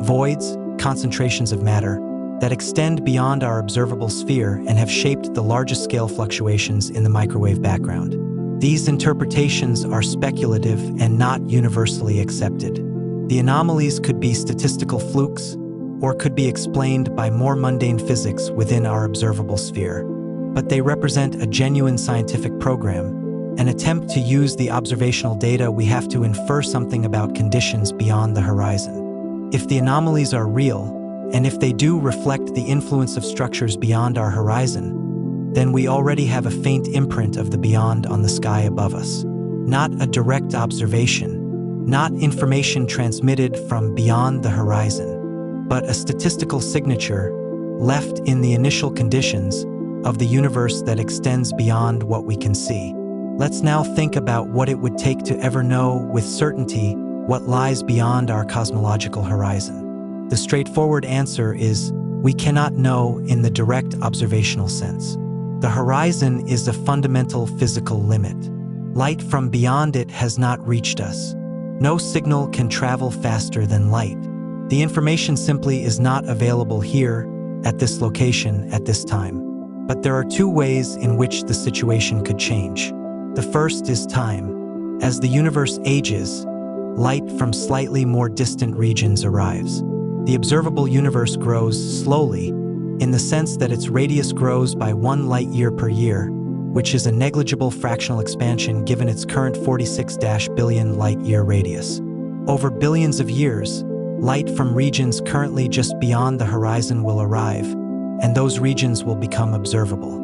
voids, concentrations of matter, that extend beyond our observable sphere and have shaped the largest scale fluctuations in the microwave background. These interpretations are speculative and not universally accepted. The anomalies could be statistical flukes or could be explained by more mundane physics within our observable sphere. But they represent a genuine scientific program, an attempt to use the observational data we have to infer something about conditions beyond the horizon. If the anomalies are real, and if they do reflect the influence of structures beyond our horizon, then we already have a faint imprint of the beyond on the sky above us. Not a direct observation, not information transmitted from beyond the horizon, but a statistical signature left in the initial conditions of the universe that extends beyond what we can see. Let's now think about what it would take to ever know with certainty what lies beyond our cosmological horizon. The straightforward answer is, we cannot know in the direct observational sense. The horizon is a fundamental physical limit. Light from beyond it has not reached us. No signal can travel faster than light. The information simply is not available here, at this location, at this time. But there are two ways in which the situation could change. The first is time. As the universe ages, light from slightly more distant regions arrives. The observable universe grows slowly, in the sense that its radius grows by 1 light-year per year, which is a negligible fractional expansion given its current 46 billion light-year radius. Over billions of years, light from regions currently just beyond the horizon will arrive, and those regions will become observable.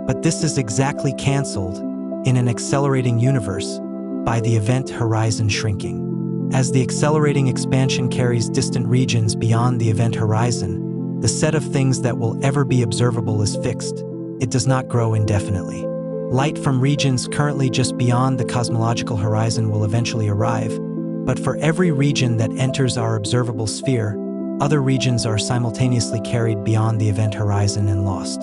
But this is exactly cancelled, in an accelerating universe, by the event horizon shrinking. As the accelerating expansion carries distant regions beyond the event horizon, the set of things that will ever be observable is fixed. It does not grow indefinitely. Light from regions currently just beyond the cosmological horizon will eventually arrive, but for every region that enters our observable sphere, other regions are simultaneously carried beyond the event horizon and lost.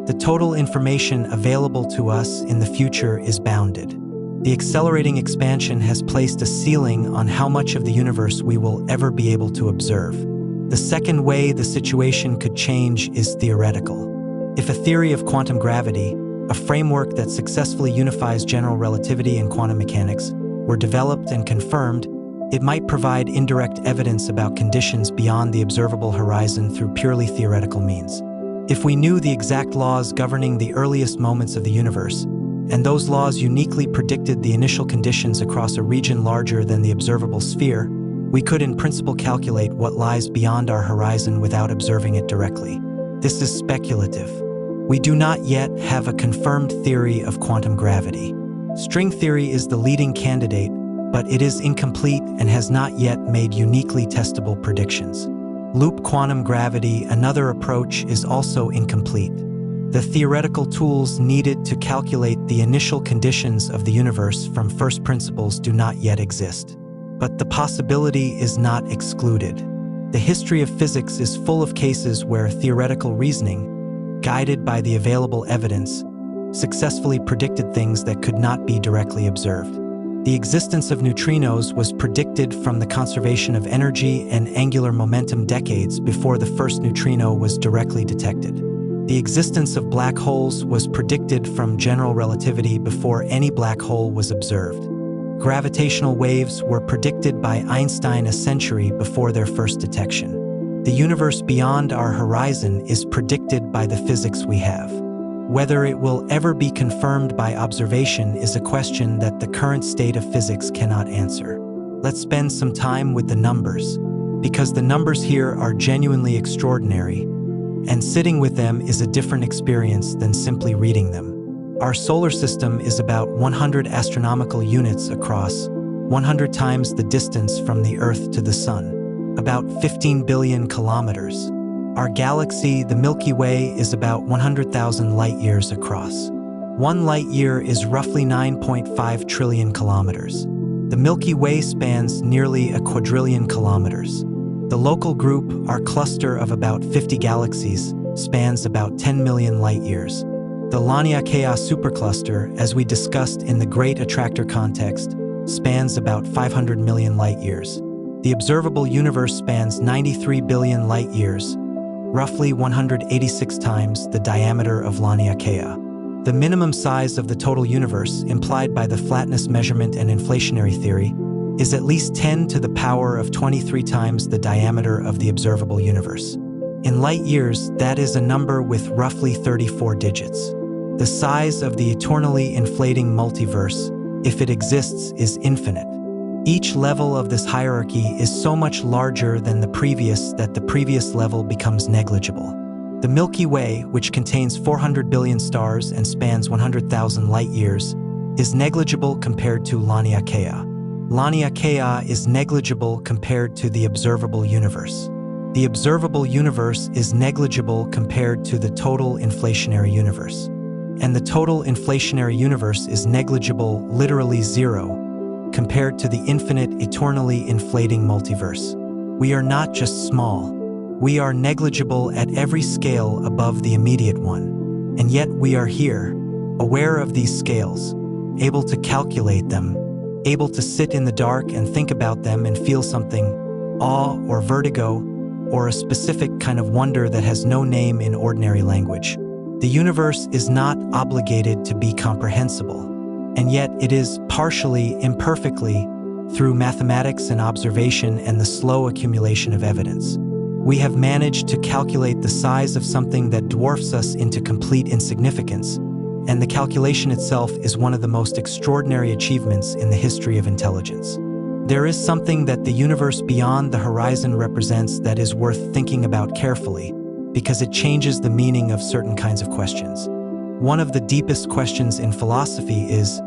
The total information available to us in the future is bounded. The accelerating expansion has placed a ceiling on how much of the universe we will ever be able to observe. The second way the situation could change is theoretical. If a theory of quantum gravity, a framework that successfully unifies general relativity and quantum mechanics, were developed and confirmed, it might provide indirect evidence about conditions beyond the observable horizon through purely theoretical means. If we knew the exact laws governing the earliest moments of the universe, and those laws uniquely predicted the initial conditions across a region larger than the observable sphere, we could in principle calculate what lies beyond our horizon without observing it directly. This is speculative. We do not yet have a confirmed theory of quantum gravity. String theory is the leading candidate, but it is incomplete and has not yet made uniquely testable predictions. Loop quantum gravity, another approach, is also incomplete. The theoretical tools needed to calculate the initial conditions of the universe from first principles do not yet exist. But the possibility is not excluded. The history of physics is full of cases where theoretical reasoning, guided by the available evidence, successfully predicted things that could not be directly observed. The existence of neutrinos was predicted from the conservation of energy and angular momentum decades before the first neutrino was directly detected. The existence of black holes was predicted from general relativity before any black hole was observed. Gravitational waves were predicted by Einstein a century before their first detection. The universe beyond our horizon is predicted by the physics we have. Whether it will ever be confirmed by observation is a question that the current state of physics cannot answer. Let's spend some time with the numbers, because the numbers here are genuinely extraordinary, and sitting with them is a different experience than simply reading them. Our solar system is about 100 astronomical units across, 100 times the distance from the Earth to the Sun, about 15 billion kilometers. Our galaxy, the Milky Way, is about 100,000 light-years across. 1 light-year is roughly 9.5 trillion kilometers. The Milky Way spans nearly a quadrillion kilometers. The local group, our cluster of about 50 galaxies, spans about 10 million light-years. The Laniakea supercluster, as we discussed in the Great Attractor context, spans about 500 million light-years. The observable universe spans 93 billion light-years, roughly 186 times the diameter of Laniakea. The minimum size of the total universe, implied by the flatness measurement and inflationary theory, is at least 10 to the power of 23 times the diameter of the observable universe. In light years, that is a number with roughly 34 digits. The size of the eternally inflating multiverse, if it exists, is infinite. Each level of this hierarchy is so much larger than the previous that the previous level becomes negligible. The Milky Way, which contains 400 billion stars and spans 100,000 light-years, is negligible compared to Laniakea. Laniakea is negligible compared to the observable universe. The observable universe is negligible compared to the total inflationary universe. And the total inflationary universe is negligible, literally zero, compared to the infinite, eternally inflating multiverse. We are not just small. We are negligible at every scale above the immediate one. And yet we are here, aware of these scales, able to calculate them, able to sit in the dark and think about them and feel something, awe or vertigo, or a specific kind of wonder that has no name in ordinary language. The universe is not obligated to be comprehensible. And yet it is partially, imperfectly, through mathematics and observation and the slow accumulation of evidence. We have managed to calculate the size of something that dwarfs us into complete insignificance, and the calculation itself is one of the most extraordinary achievements in the history of intelligence. There is something that the universe beyond the horizon represents that is worth thinking about carefully, because it changes the meaning of certain kinds of questions. One of the deepest questions in philosophy is,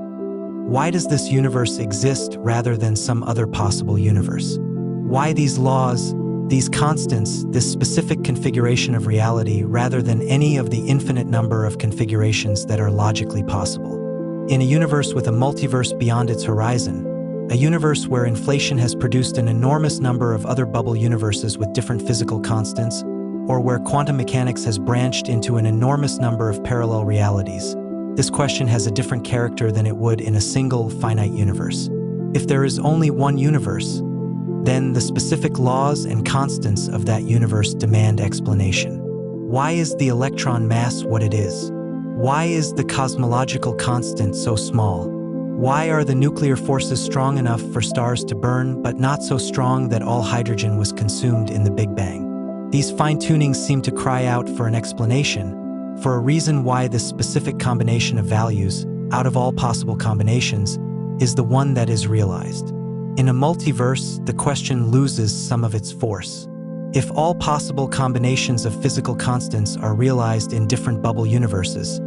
why does this universe exist rather than some other possible universe? Why these laws, these constants, this specific configuration of reality rather than any of the infinite number of configurations that are logically possible? In a universe with a multiverse beyond its horizon, a universe where inflation has produced an enormous number of other bubble universes with different physical constants, or where quantum mechanics has branched into an enormous number of parallel realities, this question has a different character than it would in a single, finite universe. If there is only one universe, then the specific laws and constants of that universe demand explanation. Why is the electron mass what it is? Why is the cosmological constant so small? Why are the nuclear forces strong enough for stars to burn, but not so strong that all hydrogen was consumed in the Big Bang? These fine-tunings seem to cry out for an explanation, for a reason why this specific combination of values, out of all possible combinations, is the one that is realized. In a multiverse, the question loses some of its force. If all possible combinations of physical constants are realized in different bubble universes,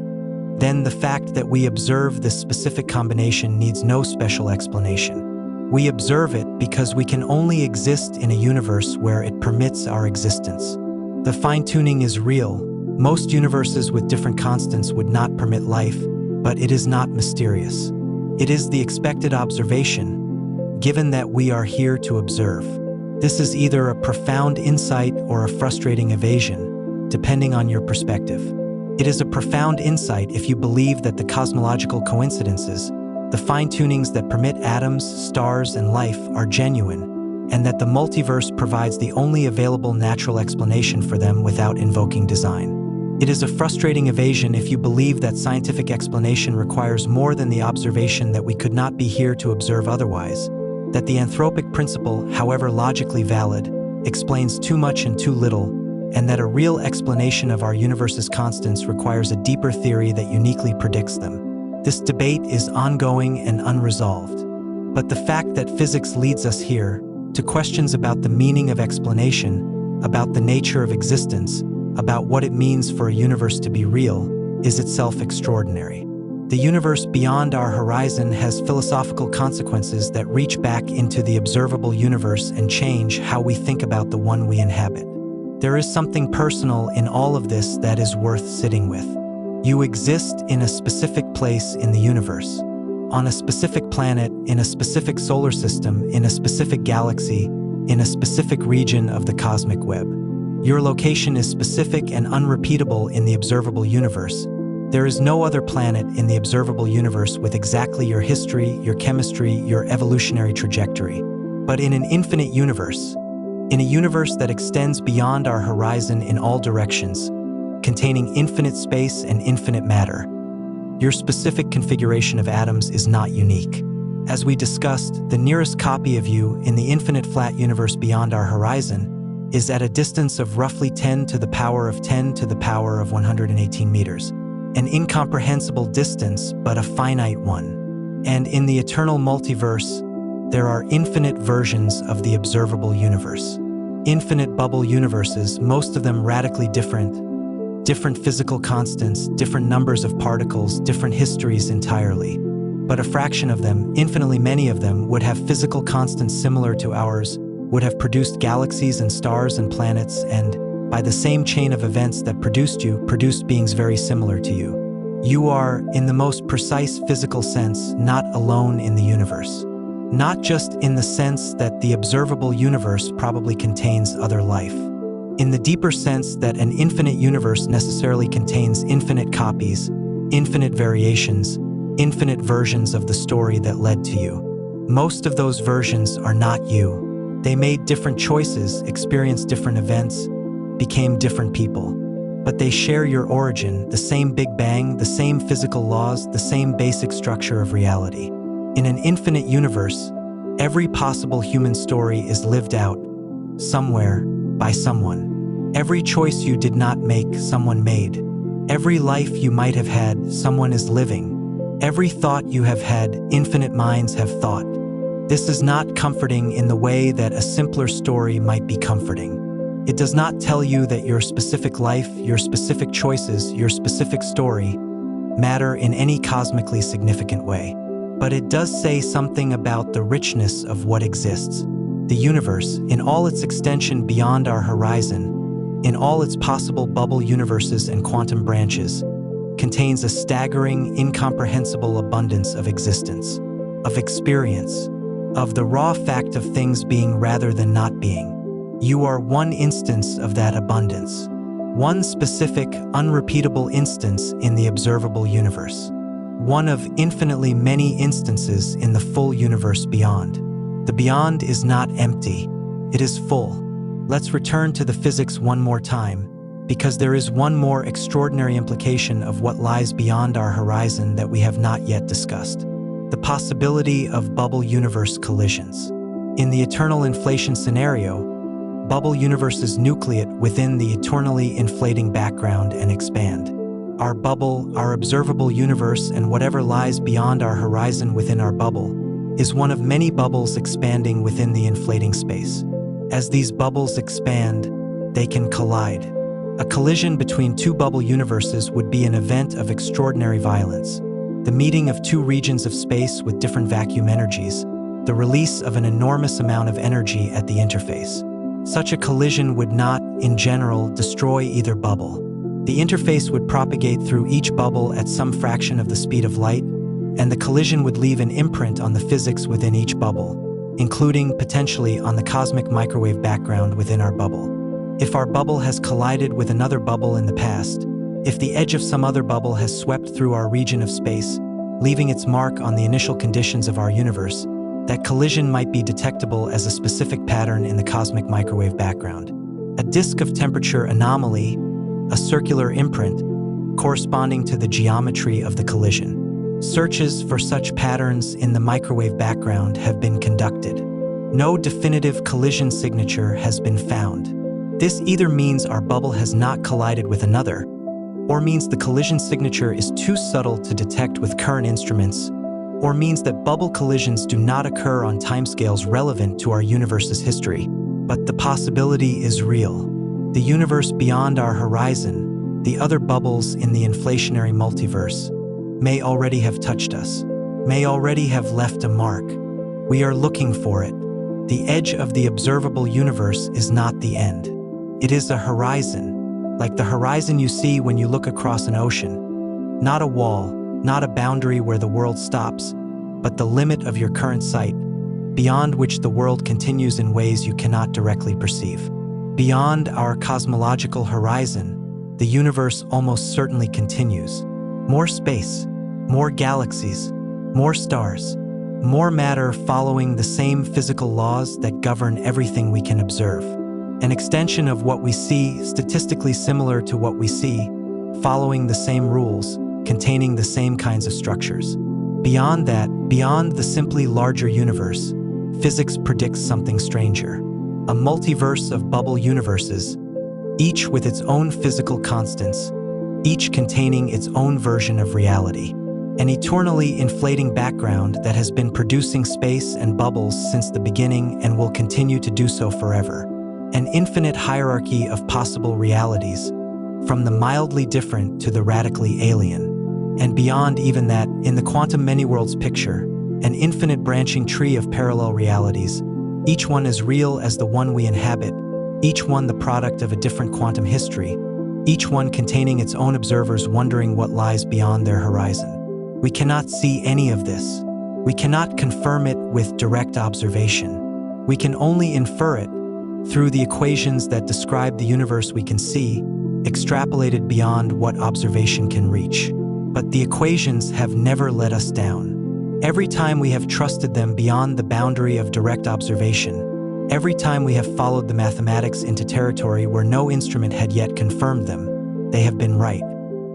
then the fact that we observe this specific combination needs no special explanation. We observe it because we can only exist in a universe where it permits our existence. The fine-tuning is real. Most universes with different constants would not permit life, but it is not mysterious. It is the expected observation, given that we are here to observe. This is either a profound insight or a frustrating evasion, depending on your perspective. It is a profound insight if you believe that the cosmological coincidences, the fine-tunings that permit atoms, stars, and life are genuine, and that the multiverse provides the only available natural explanation for them without invoking design. It is a frustrating evasion if you believe that scientific explanation requires more than the observation that we could not be here to observe otherwise, that the anthropic principle, however logically valid, explains too much and too little, and that a real explanation of our universe's constants requires a deeper theory that uniquely predicts them. This debate is ongoing and unresolved. But the fact that physics leads us here, to questions about the meaning of explanation, about the nature of existence, about what it means for a universe to be real, is itself extraordinary. The universe beyond our horizon has philosophical consequences that reach back into the observable universe and change how we think about the one we inhabit. There is something personal in all of this that is worth sitting with. You exist in a specific place in the universe, on a specific planet, in a specific solar system, in a specific galaxy, in a specific region of the cosmic web. Your location is specific and unrepeatable in the observable universe. There is no other planet in the observable universe with exactly your history, your chemistry, your evolutionary trajectory. But in an infinite universe, in a universe that extends beyond our horizon in all directions, containing infinite space and infinite matter, your specific configuration of atoms is not unique. As we discussed, the nearest copy of you in the infinite flat universe beyond our horizon is at a distance of roughly 10 to the power of 10 to the power of 118 meters. An incomprehensible distance, but a finite one. And in the eternal multiverse, there are infinite versions of the observable universe. Infinite bubble universes, most of them radically different physical constants, different numbers of particles, different histories entirely. But a fraction of them, infinitely many of them, would have physical constants similar to ours, would have produced galaxies and stars and planets, and by the same chain of events that produced you, produced beings very similar to you. You are, in the most precise physical sense, not alone in the universe. Not just in the sense that the observable universe probably contains other life. In the deeper sense that an infinite universe necessarily contains infinite copies, infinite variations, infinite versions of the story that led to you. Most of those versions are not you. They made different choices, experienced different events, became different people. But they share your origin, the same Big Bang, the same physical laws, the same basic structure of reality. In an infinite universe, every possible human story is lived out, somewhere, by someone. Every choice you did not make, someone made. Every life you might have had, someone is living. Every thought you have had, infinite minds have thought. This is not comforting in the way that a simpler story might be comforting. It does not tell you that your specific life, your specific choices, your specific story matter in any cosmically significant way. But it does say something about the richness of what exists. The universe, in all its extension beyond our horizon, in all its possible bubble universes and quantum branches, contains a staggering, incomprehensible abundance of existence, of experience, of the raw fact of things being rather than not being. You are one instance of that abundance, one specific, unrepeatable instance in the observable universe, one of infinitely many instances in the full universe beyond. The beyond is not empty, it is full. Let's return to the physics one more time, because there is one more extraordinary implication of what lies beyond our horizon that we have not yet discussed: the possibility of bubble universe collisions. In the eternal inflation scenario, bubble universes nucleate within the eternally inflating background and expand. our bubble, our observable universe, and whatever lies beyond our horizon within our bubble, is one of many bubbles expanding within the inflating space. As these bubbles expand, they can collide. A collision between two bubble universes would be an event of extraordinary violence. The meeting of two regions of space with different vacuum energies, the release of an enormous amount of energy at the interface. Such a collision would not, in general, destroy either bubble. The interface would propagate through each bubble at some fraction of the speed of light, and the collision would leave an imprint on the physics within each bubble, including, potentially, on the cosmic microwave background within our bubble. If our bubble has collided with another bubble in the past, if the edge of some other bubble has swept through our region of space, leaving its mark on the initial conditions of our universe, that collision might be detectable as a specific pattern in the cosmic microwave background. A disk of temperature anomaly, a circular imprint, corresponding to the geometry of the collision. Searches for such patterns in the microwave background have been conducted. No definitive collision signature has been found. This either means our bubble has not collided with another, or means the collision signature is too subtle to detect with current instruments, or means that bubble collisions do not occur on timescales relevant to our universe's history. But the possibility is real. The universe beyond our horizon, the other bubbles in the inflationary multiverse, may already have touched us, may already have left a mark. We are looking for it. The edge of the observable universe is not the end. It is a horizon, like the horizon you see when you look across an ocean. Not a wall, not a boundary where the world stops, but the limit of your current sight, beyond which the world continues in ways you cannot directly perceive. Beyond our cosmological horizon, the universe almost certainly continues. More space, more galaxies, more stars, more matter following the same physical laws that govern everything we can observe. An extension of what we see, statistically similar to what we see, following the same rules, containing the same kinds of structures. Beyond that, beyond the simply larger universe, physics predicts something stranger. A multiverse of bubble universes, each with its own physical constants, each containing its own version of reality. An eternally inflating background that has been producing space and bubbles since the beginning and will continue to do so forever. An infinite hierarchy of possible realities, from the mildly different to the radically alien. And beyond even that, in the quantum many-worlds picture, an infinite branching tree of parallel realities, each one as real as the one we inhabit, each one the product of a different quantum history, each one containing its own observers wondering what lies beyond their horizon. We cannot see any of this. We cannot confirm it with direct observation. We can only infer it through the equations that describe the universe we can see, extrapolated beyond what observation can reach. But the equations have never let us down. Every time we have trusted them beyond the boundary of direct observation, every time we have followed the mathematics into territory where no instrument had yet confirmed them, they have been right.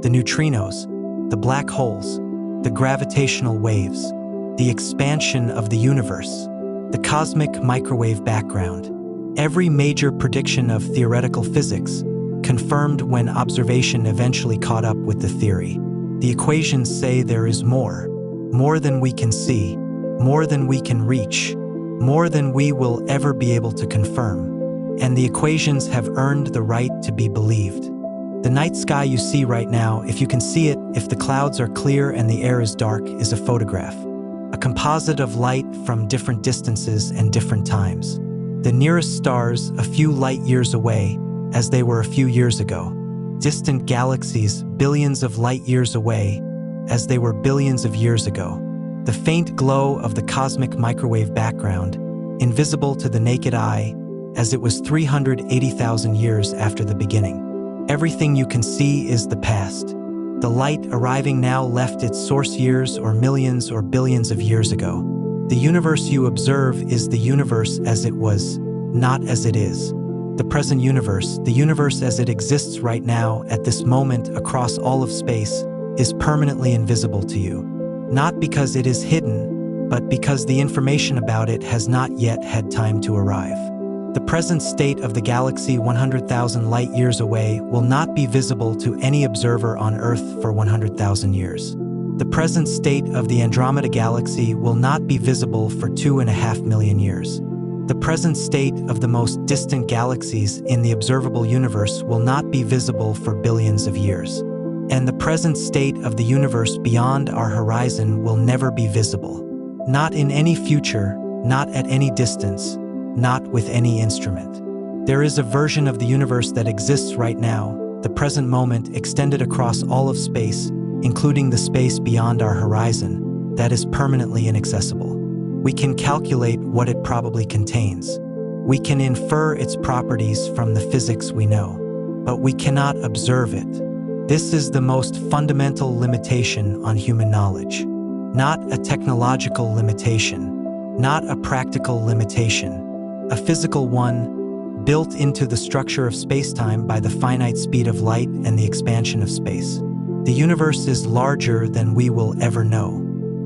The neutrinos, the black holes, the gravitational waves, the expansion of the universe, the cosmic microwave background. Every major prediction of theoretical physics confirmed when observation eventually caught up with the theory. The equations say there is more than we can see, more than we can reach, more than we will ever be able to confirm. And the equations have earned the right to be believed. The night sky you see right now, if you can see it, if the clouds are clear and the air is dark, is a photograph. A composite of light from different distances and different times. The nearest stars a few light years away, as they were a few years ago. Distant galaxies billions of light years away, as they were billions of years ago. The faint glow of the cosmic microwave background, invisible to the naked eye, as it was 380,000 years after the beginning. Everything you can see is the past. The light arriving now left its source years or millions or billions of years ago. The universe you observe is the universe as it was, not as it is. The present universe, the universe as it exists right now at this moment across all of space, is permanently invisible to you. Not because it is hidden, but because the information about it has not yet had time to arrive. The present state of the galaxy 100,000 light-years away will not be visible to any observer on Earth for 100,000 years. The present state of the Andromeda galaxy will not be visible for 2.5 million years. The present state of the most distant galaxies in the observable universe will not be visible for billions of years. And the present state of the universe beyond our horizon will never be visible. Not in any future, not at any distance, not with any instrument. There is a version of the universe that exists right now, the present moment extended across all of space, including the space beyond our horizon, that is permanently inaccessible. We can calculate what it probably contains. We can infer its properties from the physics we know, but we cannot observe it. This is the most fundamental limitation on human knowledge. Not a technological limitation, not a practical limitation, a physical one built into the structure of space-time by the finite speed of light and the expansion of space. The universe is larger than we will ever know,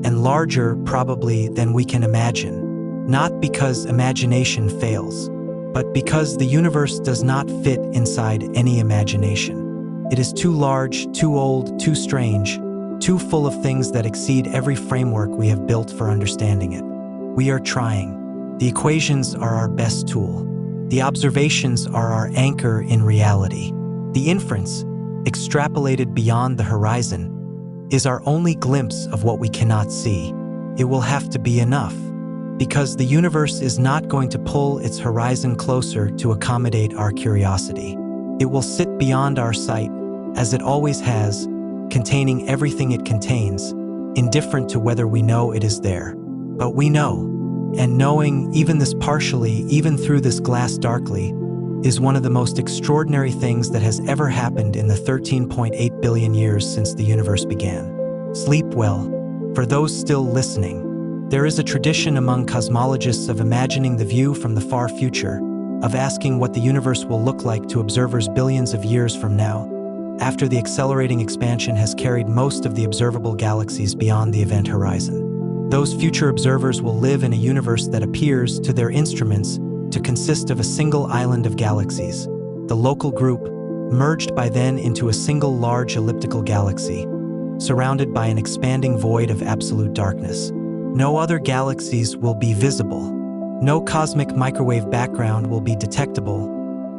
and larger probably than we can imagine, not because imagination fails, but because the universe does not fit inside any imagination. It is too large, too old, too strange, too full of things that exceed every framework we have built for understanding it. We are trying. The equations are our best tool. The observations are our anchor in reality. The inference, extrapolated beyond the horizon, is our only glimpse of what we cannot see. It will have to be enough, because the universe is not going to pull its horizon closer to accommodate our curiosity. It will sit beyond our sight, as it always has, containing everything it contains, indifferent to whether we know it is there. But we know, and knowing, even this partially, even through this glass darkly, is one of the most extraordinary things that has ever happened in the 13.8 billion years since the universe began. Sleep well. For those still listening, there is a tradition among cosmologists of imagining the view from the far future, of asking what the universe will look like to observers billions of years from now, after the accelerating expansion has carried most of the observable galaxies beyond the event horizon. Those future observers will live in a universe that appears, to their instruments, to consist of a single island of galaxies, the local group, merged by then into a single large elliptical galaxy, surrounded by an expanding void of absolute darkness. No other galaxies will be visible. No cosmic microwave background will be detectable,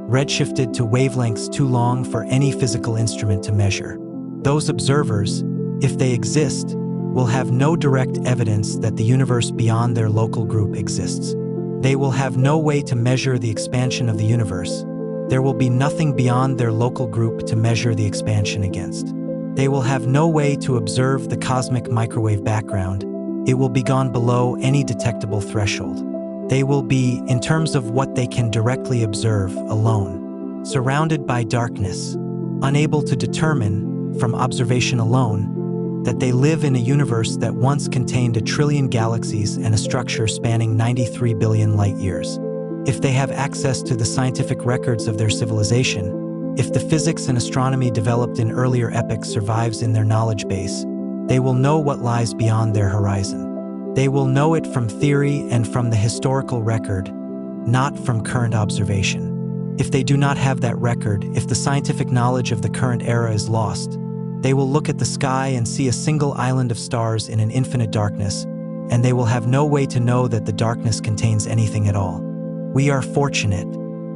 redshifted to wavelengths too long for any physical instrument to measure. Those observers, if they exist, will have no direct evidence that the universe beyond their local group exists. They will have no way to measure the expansion of the universe. There will be nothing beyond their local group to measure the expansion against. They will have no way to observe the cosmic microwave background. It will be gone below any detectable threshold. They will be, in terms of what they can directly observe, alone, surrounded by darkness, unable to determine, from observation alone, that they live in a universe that once contained 1 trillion galaxies and a structure spanning 93 billion light-years. If they have access to the scientific records of their civilization, if the physics and astronomy developed in earlier epochs survives in their knowledge base, they will know what lies beyond their horizon. They will know it from theory and from the historical record, not from current observation. If they do not have that record, if the scientific knowledge of the current era is lost, they will look at the sky and see a single island of stars in an infinite darkness, and they will have no way to know that the darkness contains anything at all. We are fortunate.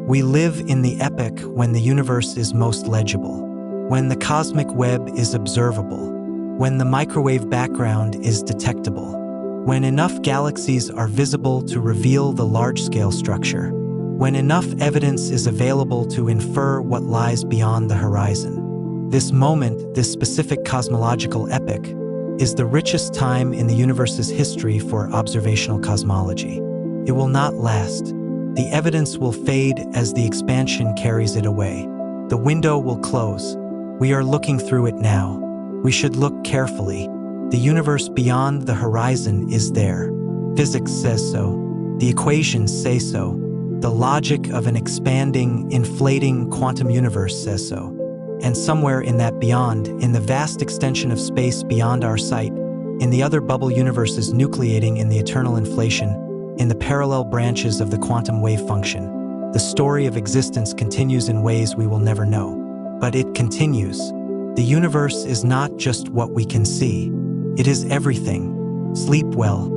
We live in the epoch when the universe is most legible, when the cosmic web is observable, when the microwave background is detectable, when enough galaxies are visible to reveal the large-scale structure, when enough evidence is available to infer what lies beyond the horizon. This moment, this specific cosmological epoch, is the richest time in the universe's history for observational cosmology. It will not last. The evidence will fade as the expansion carries it away. The window will close. We are looking through it now. We should look carefully. The universe beyond the horizon is there. Physics says so. The equations say so. The logic of an expanding, inflating quantum universe says so. And somewhere in that beyond, in the vast extension of space beyond our sight, in the other bubble universes nucleating in the eternal inflation, in the parallel branches of the quantum wave function, The story of existence continues in ways we will never know. But it continues. The universe is not just what we can see. It is everything. Sleep well,